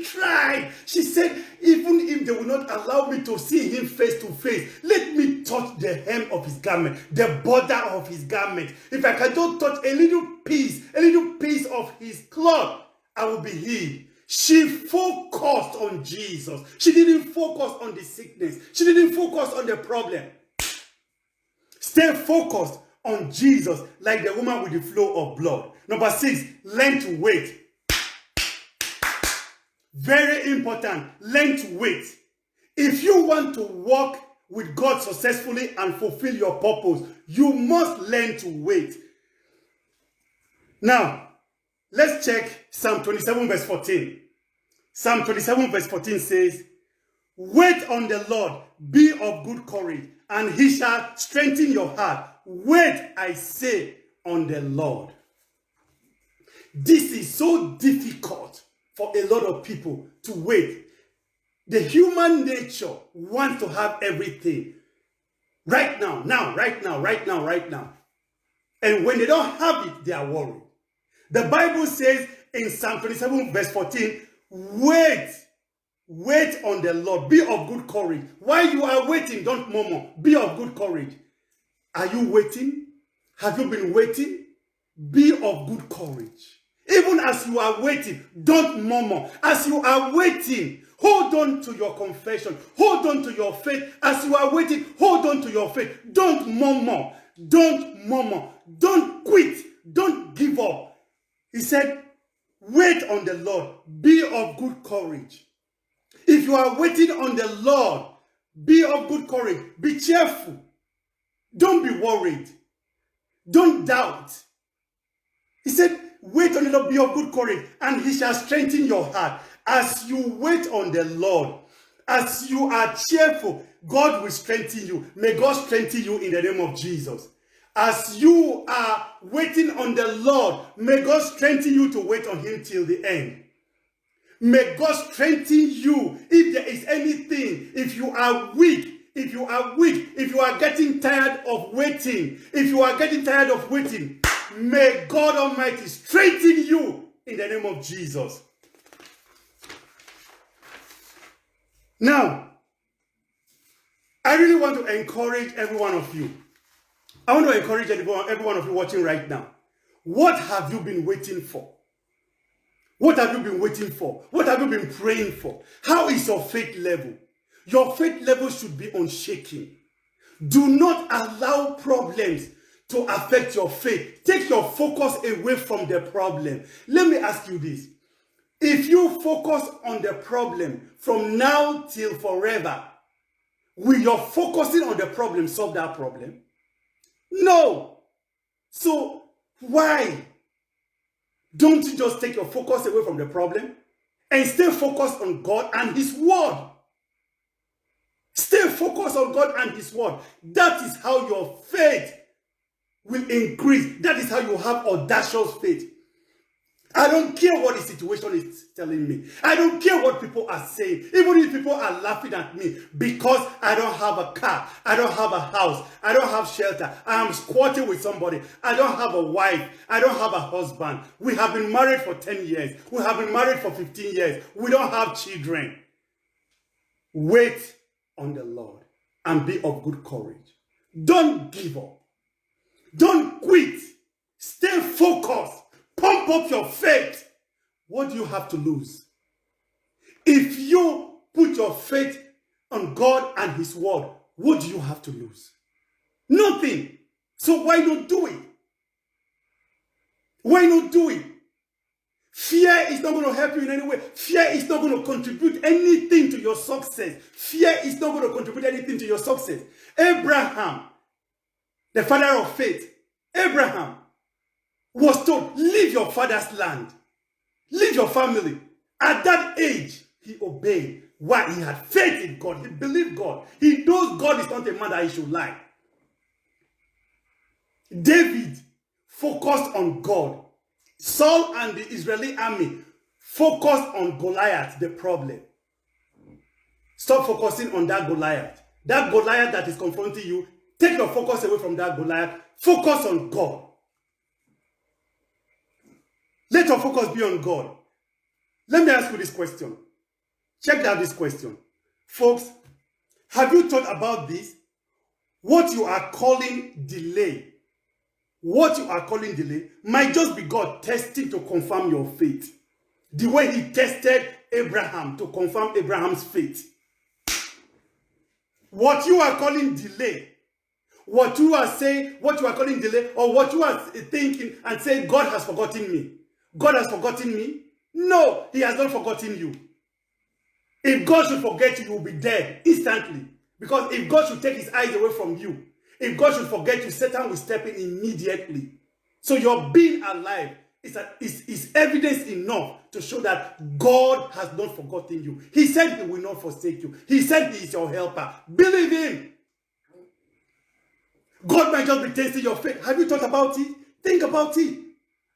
tried. She said, even if they will not allow me to see him face to face, let me touch the hem of his garment, the border of his garment. If I can just touch a little piece of his cloth, I will be healed. She focused on Jesus. She didn't focus on the sickness. She didn't focus on the problem. Stay focused on Jesus like the woman with the flow of blood. Number 6, learn to wait. Very important. Learn to wait. If you want to walk with God successfully and fulfill your purpose, you must learn to wait. Now, let's check Psalm 27 verse 14. Psalm 27 verse 14 says, wait on the Lord, be of good courage, and he shall strengthen your heart. Wait, I say, on the Lord. This is so difficult for a lot of people to wait. The human nature wants to have everything. Right now. And when they don't have it, they are worried. The Bible says in Psalm 27 verse 14, wait on the Lord. Be of good courage. While you are waiting, don't murmur. Be of good courage. Are you waiting? Have you been waiting? Be of good courage. Even as you are waiting, don't murmur. As you are waiting, hold on to your confession. Hold on to your faith. As you are waiting, hold on to your faith. Don't murmur. Don't murmur. Don't quit. Don't give up. He said, wait on the Lord. Be of good courage. If you are waiting on the Lord, be of good courage. Be cheerful. Don't be worried. Don't doubt. He said, wait on the Lord, be of good courage, and he shall strengthen your heart. As you wait on the Lord, as you are cheerful, God will strengthen you. May God strengthen you in the name of Jesus. As you are waiting on the Lord, may God strengthen you to wait on him till the end. May God strengthen you. If there is anything, if you are weak, if you are getting tired of waiting, may God Almighty strengthen you in the name of Jesus. Now, I really want to encourage every one of you. I want to encourage every one of you watching right now. What have you been waiting for? What have you been waiting for? What have you been praying for? How is your faith level? Your faith level should be unshaken. Do not allow problems to affect your faith. Take your focus away from the problem. Let me ask you this. If you focus on the problem from now till forever, will your focusing on the problem solve that problem? No. So why don't you just take your focus away from the problem and stay focused on God and his word? Stay focused on God and his word. That is how your faith will increase. That is how you have audacious faith. I don't care what the situation is telling me. I don't care what people are saying. Even if people are laughing at me because I don't have a car, I don't have a house, I don't have shelter, I am squatting with somebody, I don't have a wife, I don't have a husband. We have been married for 10 years. We have been married for 15 years. We don't have children. Wait on the Lord and be of good courage. Don't give up. Don't quit. Stay focused. Pump up your faith. What do you have to lose? If you put your faith on God and his word, what do you have to lose? Nothing. So why not do it? Why not do it? Fear is not going to help you in any way. Fear is not going to contribute anything to your success. Fear is not going to contribute anything to your success. Abraham, the father of faith, Abraham was told, leave your father's land. Leave your family. At that age, he obeyed. Why? He had faith in God. He believed God. He knows God is not a man that he should lie. David focused on God. Saul and the Israeli army focused on Goliath, the problem. Stop focusing on that Goliath. That Goliath that is confronting you, take your focus away from that Goliath. Focus on God. Let your focus be on God. Let me ask you this question. Check out this question. Folks, have you thought about this? What you are calling delay, might just be God testing to confirm your faith. The way he tested Abraham to confirm Abraham's faith. What you are calling delay, what you are saying, what you are calling delay, or what you are thinking and saying, God has forgotten me. God has forgotten me? No, he has not forgotten you. If God should forget you, you will be dead instantly. Because if God should take his eyes away from you, if God should forget you, Satan will step in immediately. So your being alive is evidence enough to show that God has not forgotten you. He said he will not forsake you. He said he is your helper. Believe him. God might just be testing your faith. Have you thought about it? Think about it.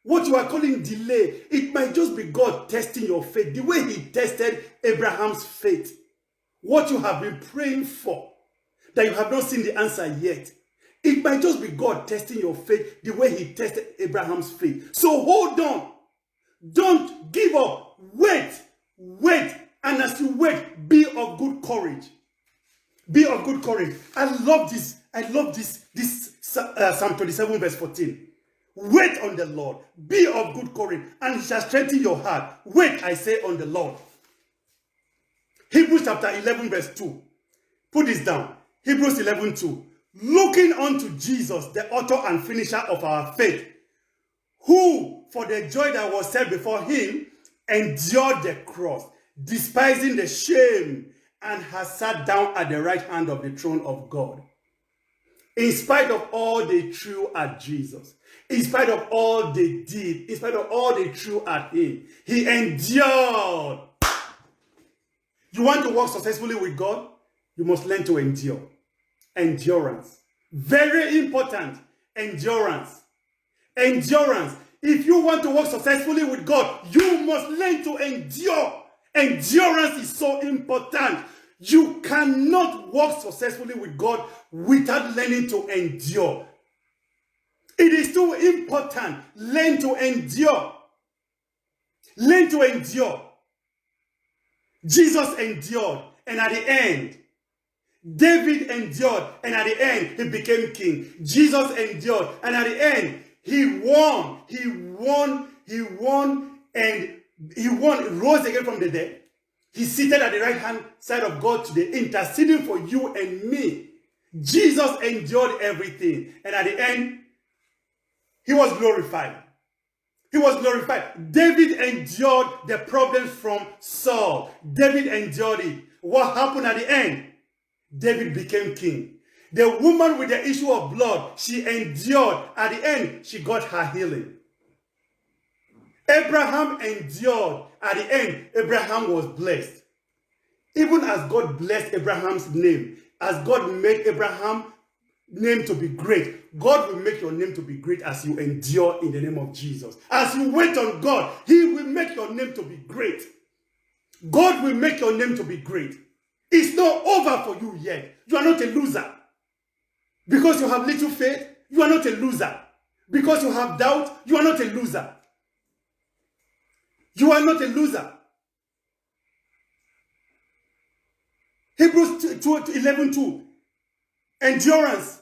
What you are calling delay, it might just be God testing your faith. The way he tested Abraham's faith. What you have been praying for, that you have not seen the answer yet. It might just be God testing your faith the way he tested Abraham's faith. So hold on. Don't give up. Wait. And as you wait, be of good courage. Be of good courage. I love this Psalm 27 verse 14. Wait on the Lord. Be of good courage, and he shall strengthen your heart. Wait, I say, on the Lord. Hebrews chapter 11 verse 2. Put this down. Hebrews 11:2. Looking unto Jesus, the author and finisher of our faith, who, for the joy that was set before him, endured the cross, despising the shame, and has sat down at the right hand of the throne of God. In spite of all they threw at Jesus, in spite of all they did, in spite of all they threw at him, he endured. You want to work successfully with God? You must learn to endure. Endurance. Very important. Endurance. Endurance. If you want to work successfully with God, you must learn to endure. Endurance is so important. You cannot work successfully with God without learning to endure. It is too important. Learn to endure. Learn to endure. Jesus endured, and at the end, David endured, and at the end, he became king. Jesus endured, and at the end, he won. Rose again from the dead. He's seated at the right hand side of God today, interceding for you and me. Jesus endured everything, and at the end, he was glorified. He was glorified. David endured the problems from Saul. David endured it. What happened at the end? David became king. The woman with the issue of blood, she endured. At the end, she got her healing. Abraham endured. At the end, Abraham was blessed. Even as God blessed Abraham's name, as God made Abraham's name to be great, God will make your name to be great as you endure in the name of Jesus. As you wait on God, he will make your name to be great. God will make your name to be great. It's not over for you yet. You are not a loser. Because you have little faith, you are not a loser. Because you have doubt, you are not a loser. You are not a loser. Hebrews 11:2. Endurance.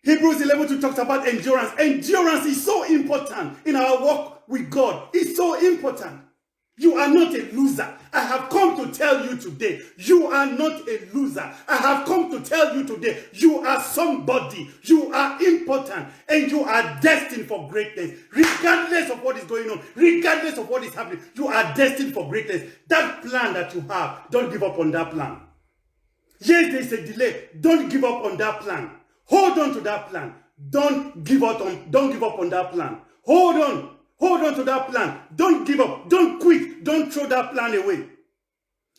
Hebrews 11:2 talks about endurance. Endurance is so important in our walk with God. It's so important. You are not a loser. I have come to tell you today, you are not a loser. I have come to tell you today, you are somebody. You are important and you are destined for greatness. Regardless of what is going on, regardless of what is happening, you are destined for greatness. That plan that you have, don't give up on that plan. Yes, there is a delay. Don't give up on that plan. Hold on to that plan. Don't give up on that plan. Hold on. Hold on to that plan. Don't give up. Don't quit. Don't throw that plan away.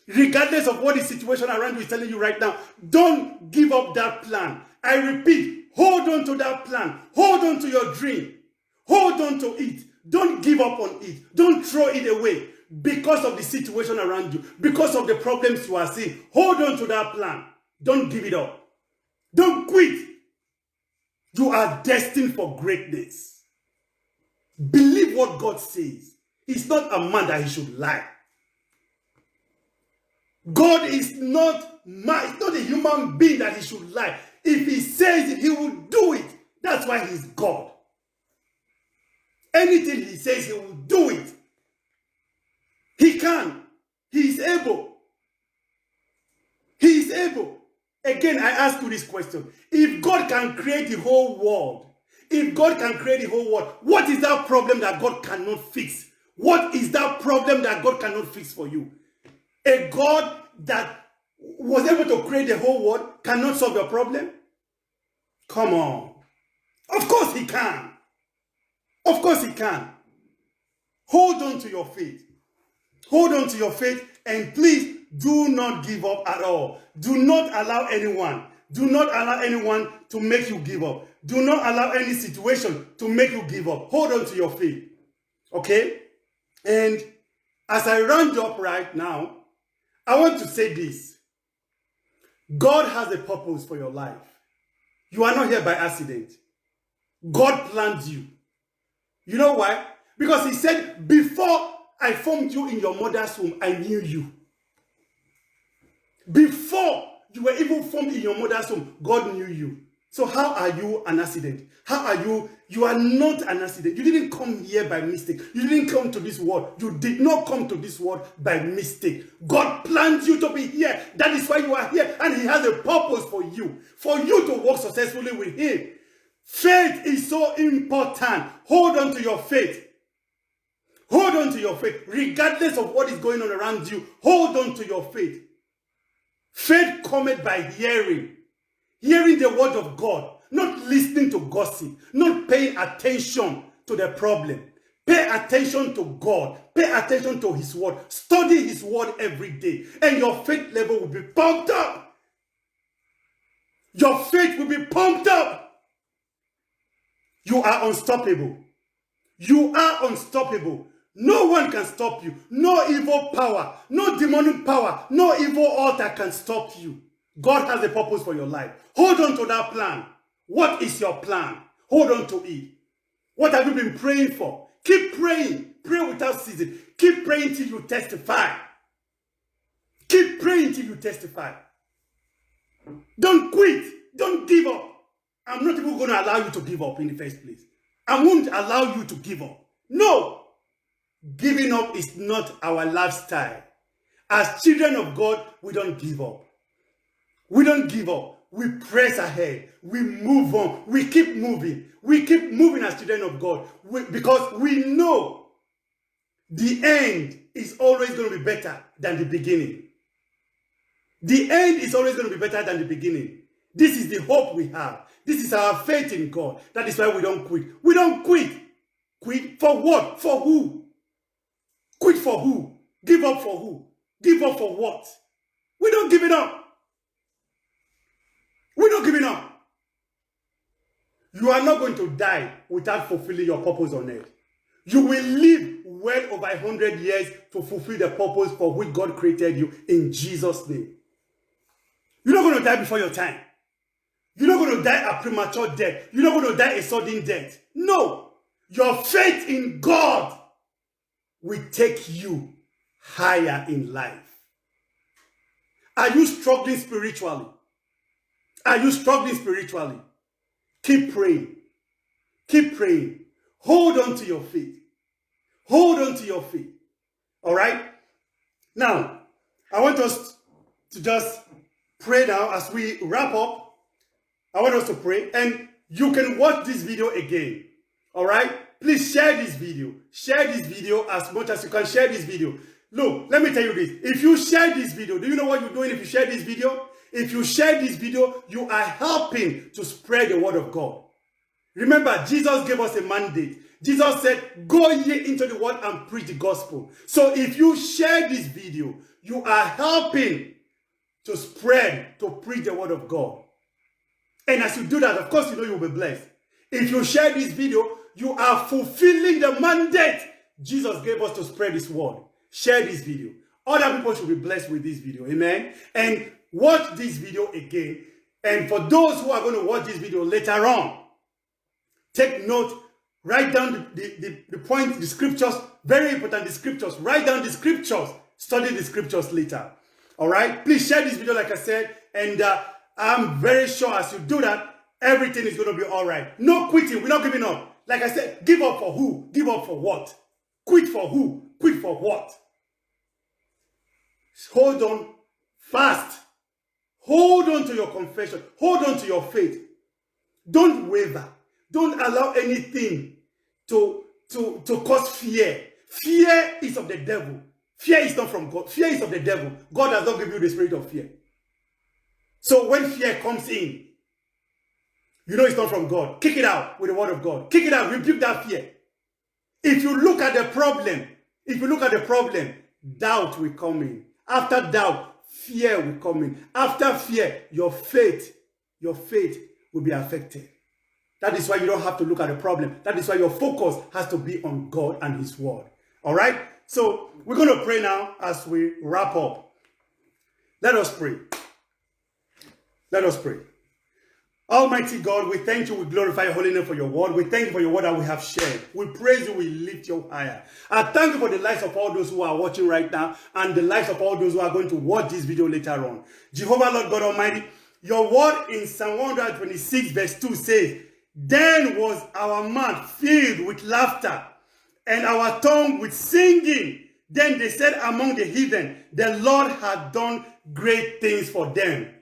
Regardless of what the situation around you is telling you right now, don't give up that plan. I repeat, hold on to that plan. Hold on to your dream. Hold on to it. Don't give up on it. Don't throw it away because of the situation around you, because of the problems you are seeing. Hold on to that plan. Don't give it up. Don't quit. You are destined for greatness. Believe what God says. He's not a man that he should lie. God is not a human being that he should lie. If he says it, he will do it. That's why he's God. Anything he says, he will do it. He can. He is able. He is able. Again, I ask you this question. If God can create the whole world, what is that problem that God cannot fix? What is that problem that God cannot fix for you? A God that was able to create the whole world cannot solve your problem? Come on. Of course he can. Of course he can. Hold on to your faith. Hold on to your faith and please do not give up at all. Do not allow anyone to make you give up. Do not allow any situation to make you give up. Hold on to your faith. Okay? And as I round up right now, I want to say this. God has a purpose for your life. You are not here by accident. God planned you. You know why? Because he said, before I formed you in your mother's womb, I knew you. Before you were even formed in your mother's womb, God knew you. So how are you an accident? How are you? You are not an accident. You didn't come here by mistake. You didn't come to this world. You did not come to this world by mistake. God planned you to be here. That is why you are here. And he has a purpose for you to work successfully with him. Faith is so important. Hold on to your faith. Hold on to your faith. Regardless of what is going on around you, hold on to your faith. Faith cometh by hearing. Hearing the word of God, not listening to gossip, not paying attention to the problem. Pay attention to God. Pay attention to his word. Study his word every day. And your faith level will be pumped up. Your faith will be pumped up. You are unstoppable. You are unstoppable. No one can stop you. No evil power, no demonic power, no evil altar can stop you. God has a purpose for your life. Hold on to that plan. What is your plan? Hold on to it. What have you been praying for? Keep praying. Pray without ceasing. Keep praying till you testify. Keep praying till you testify. Don't quit. Don't give up. I'm not even going to allow you to give up in the first place. I won't allow you to give up. No. Giving up is not our lifestyle. As children of God, we don't give up. We don't give up. We press ahead. We move on. We keep moving. We keep moving as children of God because we know the end is always going to be better than the beginning. The end is always going to be better than the beginning. This is the hope we have. This is our faith in God. That is why we don't quit. We don't quit. Quit for what? For who? Quit for who? Give up for who? Give up for what? We don't give it up. We're not giving up. You are not going to die without fulfilling your purpose on earth. You will live well over 100 years to fulfill the purpose for which God created you in Jesus' name. You're not going to die before your time. You're not going to die a premature death. You're not going to die a sudden death. No. Your faith in God will take you higher in life. Are you struggling spiritually? Are you struggling spiritually? Keep praying. Keep praying. Hold on to your faith. Hold on to your faith. All right? Now, I want us to just pray now as we wrap up. I want us to pray. And you can watch this video again. All right? Please share this video. Share this video as much as you can. Share this video. Look, let me tell you this. If you share this video, do you know what you're doing if you share this video? If you share this video, you are helping to spread the word of God. Remember, Jesus gave us a mandate. Jesus said, go ye into the world and preach the gospel. So if you share this video, you are helping to spread, to preach the word of God. And as you do that, of course, you know you'll be blessed. If you share this video, you are fulfilling the mandate Jesus gave us to spread his word. Share this video. Other people should be blessed with this video. Amen. And watch this video again. And for those who are going to watch this video later on, take note, write down the points, the scriptures, very important, the scriptures. Write down the scriptures, study the scriptures later. All right? Please share this video like I said, and I'm very sure as you do that, everything is going to be all right. No quitting. We're not giving up. Like I said, give up for who? Give up for what? Quit for who? Quit for what? Hold on fast. Hold on to your confession. Hold on to your faith. Don't waver. Don't allow anything to cause fear. Fear is of the devil. Fear is not from God. Fear is of the devil. God does not give you the spirit of fear. So when fear comes in, you know it's not from God. Kick it out with the word of God. Kick it out. Rebuke that fear. If you look at the problem, doubt will come in. After doubt, fear will come in. After fear, your faith will be affected. That is why you don't have to look at the problem. That is why your focus has to be on God and his word. All right? So we're going to pray now as we wrap up. Let us pray. Let us pray. Almighty God, we thank you, we glorify your holy name for your word. We thank you for your word that we have shared. We praise you, we lift you higher. I thank you for the lives of all those who are watching right now and the lives of all those who are going to watch this video later on. Jehovah Lord God Almighty, your word in Psalm 126 verse 2 says, then was our mouth filled with laughter and our tongue with singing. Then they said among the heathen, the Lord had done great things for them.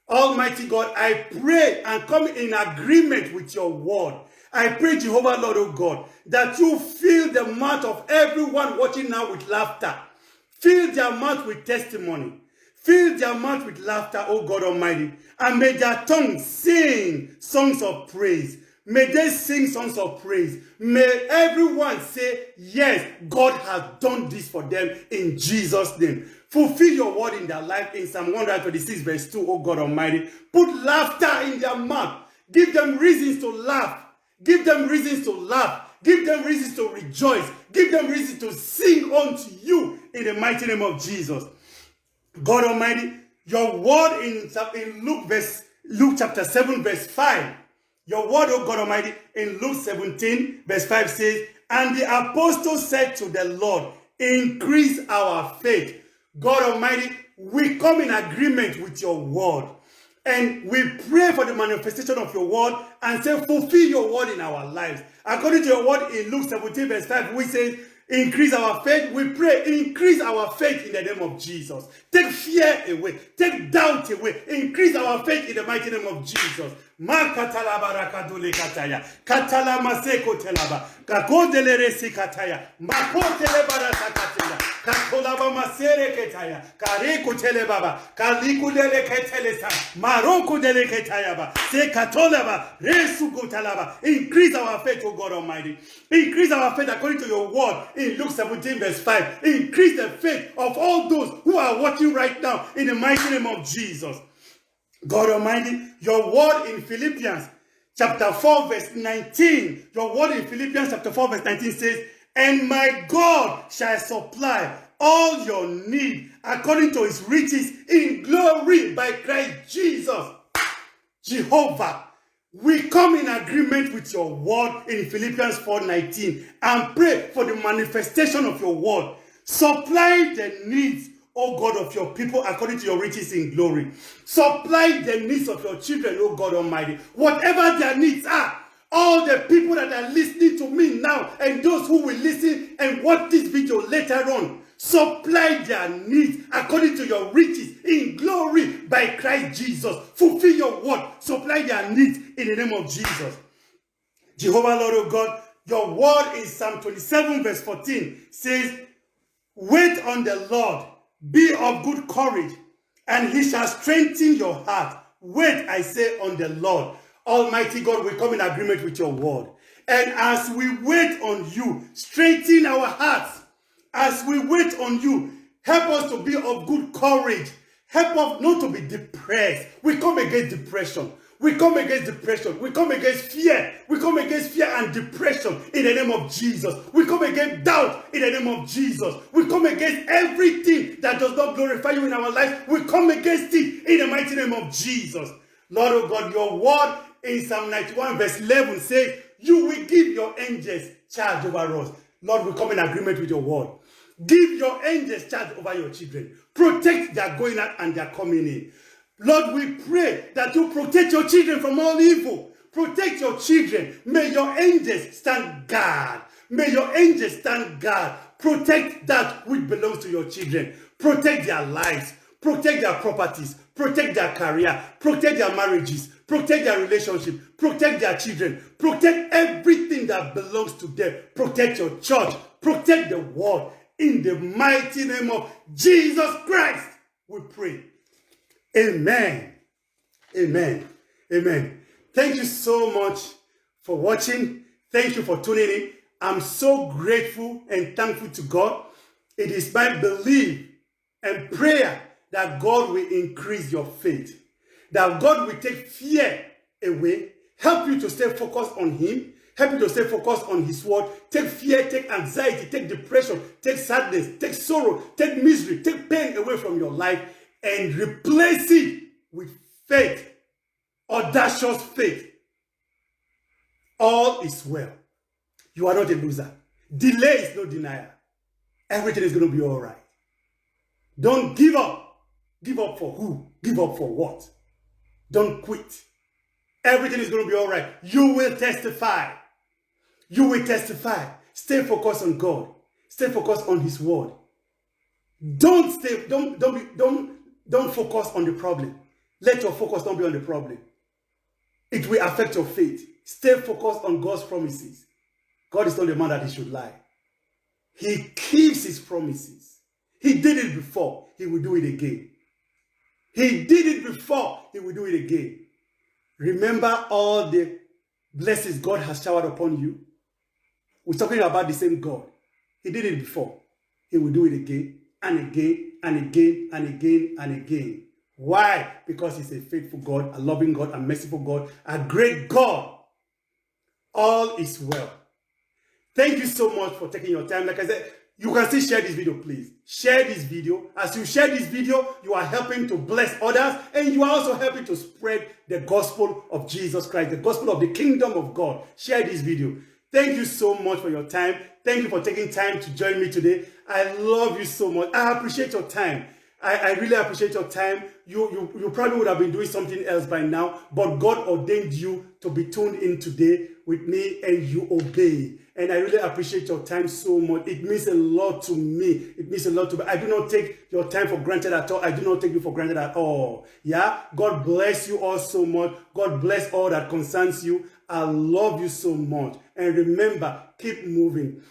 Almighty God, I pray and come in agreement with your word. I pray, Jehovah Lord, oh God, that you fill the mouth of everyone watching now with laughter. Fill their mouth with testimony. Fill their mouth with laughter, O God Almighty, and may their tongues sing songs of praise. May they sing songs of praise. May everyone say, yes, God has done this for them in Jesus' name. Fulfill your word in their life in Psalm 126 verse 2, O God Almighty. Put laughter in their mouth. Give them reasons to laugh. Give them reasons to laugh. Give them reasons to rejoice. Give them reasons to sing unto you in the mighty name of Jesus. God Almighty, your word in Luke chapter 7 verse 5. Your word, O God Almighty, in Luke 17 verse 5 says, and the apostle said to the Lord, increase our faith. God Almighty, we come in agreement with your word. And we pray for the manifestation of your word and say, fulfill your word in our lives. According to your word in Luke 17 verse 5, we say, increase our faith. We pray, increase our faith in the name of Jesus. Take fear away. Take doubt away. Increase our faith in the mighty name of Jesus. Katala maseko telaba. Kakodele resi kataya. Makotele barasa kataya. Katolaba masere ketaya. Kareko tele baba. Kaliku dele ketele sa. Maroko dele ketaya ba. Se katolaba. Resu kotalaba. Increase our faith, O God Almighty. Increase our faith according to your word in Luke 17 verse 5. Increase the faith of all those who are watching right now in the mighty name of Jesus. God Almighty, your word in Philippians chapter 4 verse 19. Your word in Philippians chapter 4 verse 19 says, and my God shall supply all your need according to his riches in glory by Christ Jesus. Jehovah, we come in agreement with your word in Philippians 4:19 and pray for the manifestation of your word. Supply the needs, O God, of your people according to your riches in glory. Supply the needs of your children, O God Almighty. Whatever their needs are, all the people that are listening to me now and those who will listen and watch this video later on, supply their needs according to your riches in glory by Christ Jesus. Fulfill your word. Supply their needs in the name of Jesus. Jehovah, Lord, O God, your word in Psalm 27 verse 14 says, wait on the Lord, be of good courage, and he shall strengthen your heart. Wait, I say, on the Lord. Almighty God, we come in agreement with your word. And as we wait on you, strengthen our hearts. As we wait on you, help us to be of good courage. Help us not to be depressed. We come against depression. We come against depression. We come against fear. We come against fear and depression in the name of Jesus. We come against doubt in the name of Jesus. We come against everything that does not glorify you in our life. We come against it in the mighty name of Jesus. Lord, oh God, your word in Psalm 91 verse 11 says, you will give your angels charge over us. Lord, we come in agreement with your word. Give your angels charge over your children. Protect their going out and their coming in. Lord, we pray that you protect your children from all evil. Protect your children. May your angels stand guard. May your angels stand guard. Protect that which belongs to your children. Protect their lives. Protect their properties. Protect their career. Protect their marriages. Protect their relationship. Protect their children. Protect everything that belongs to them. Protect your church. Protect the world. In the mighty name of Jesus Christ, we pray. Amen. Amen. Amen. Thank you so much for watching. Thank you for tuning in. I'm so grateful and thankful to God. It is my belief and prayer that God will increase your faith. That God will take fear away. Help you to stay focused on Him. Help you to stay focused on His word. Take fear, take anxiety, take depression, take sadness, take sorrow, take misery, take pain away from your life and replace it with faith, audacious faith. All is well. You are not a loser. Delay is no denial. Everything is going to be all right. Don't give up. Give up for who? Give up for what? Don't quit. Everything is going to be all right. You will testify. You will testify. Stay focused on God. Stay focused on His word. Don't focus on the problem. Let your focus not be on the problem. It will affect your faith. Stay focused on God's promises. God is not a man that He should lie. He keeps His promises. He did it before. He will do it again. He did it before. He will do it again. Remember all the blessings God has showered upon you. We're talking about the same God. He did it before. He will do it again and again and again and again and again. Why? Because he's a faithful God, a loving God, a merciful God, a great God. All is well. Thank you so much for taking your time. Like I said, you can still share this video, please. Share this video. As you share this video, you are helping to bless others, and you are also helping to spread the gospel of Jesus Christ, the gospel of the kingdom of God. Share this video. Thank you so much for your time. Thank you for taking time to join me today. I love you so much. I appreciate your time. I really appreciate your time. You probably would have been doing something else by now, but God ordained you to be tuned in today with me, and you obey. And I really appreciate your time so much. It means a lot to me. It means a lot to me. I do not take your time for granted at all. I do not take you for granted at all. Yeah? God bless you all so much. God bless all that concerns you. I love you so much. And remember, keep moving.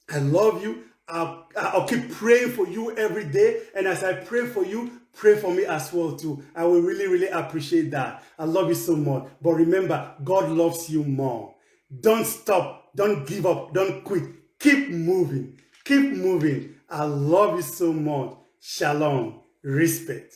I love you. I'll keep praying for you every day. And as I pray for you, pray for me as well too. I will really, really appreciate that. I love you so much. But remember, God loves you more. Don't stop. Don't give up. Don't quit. Keep moving. Keep moving. I love you so much. Shalom. Respect.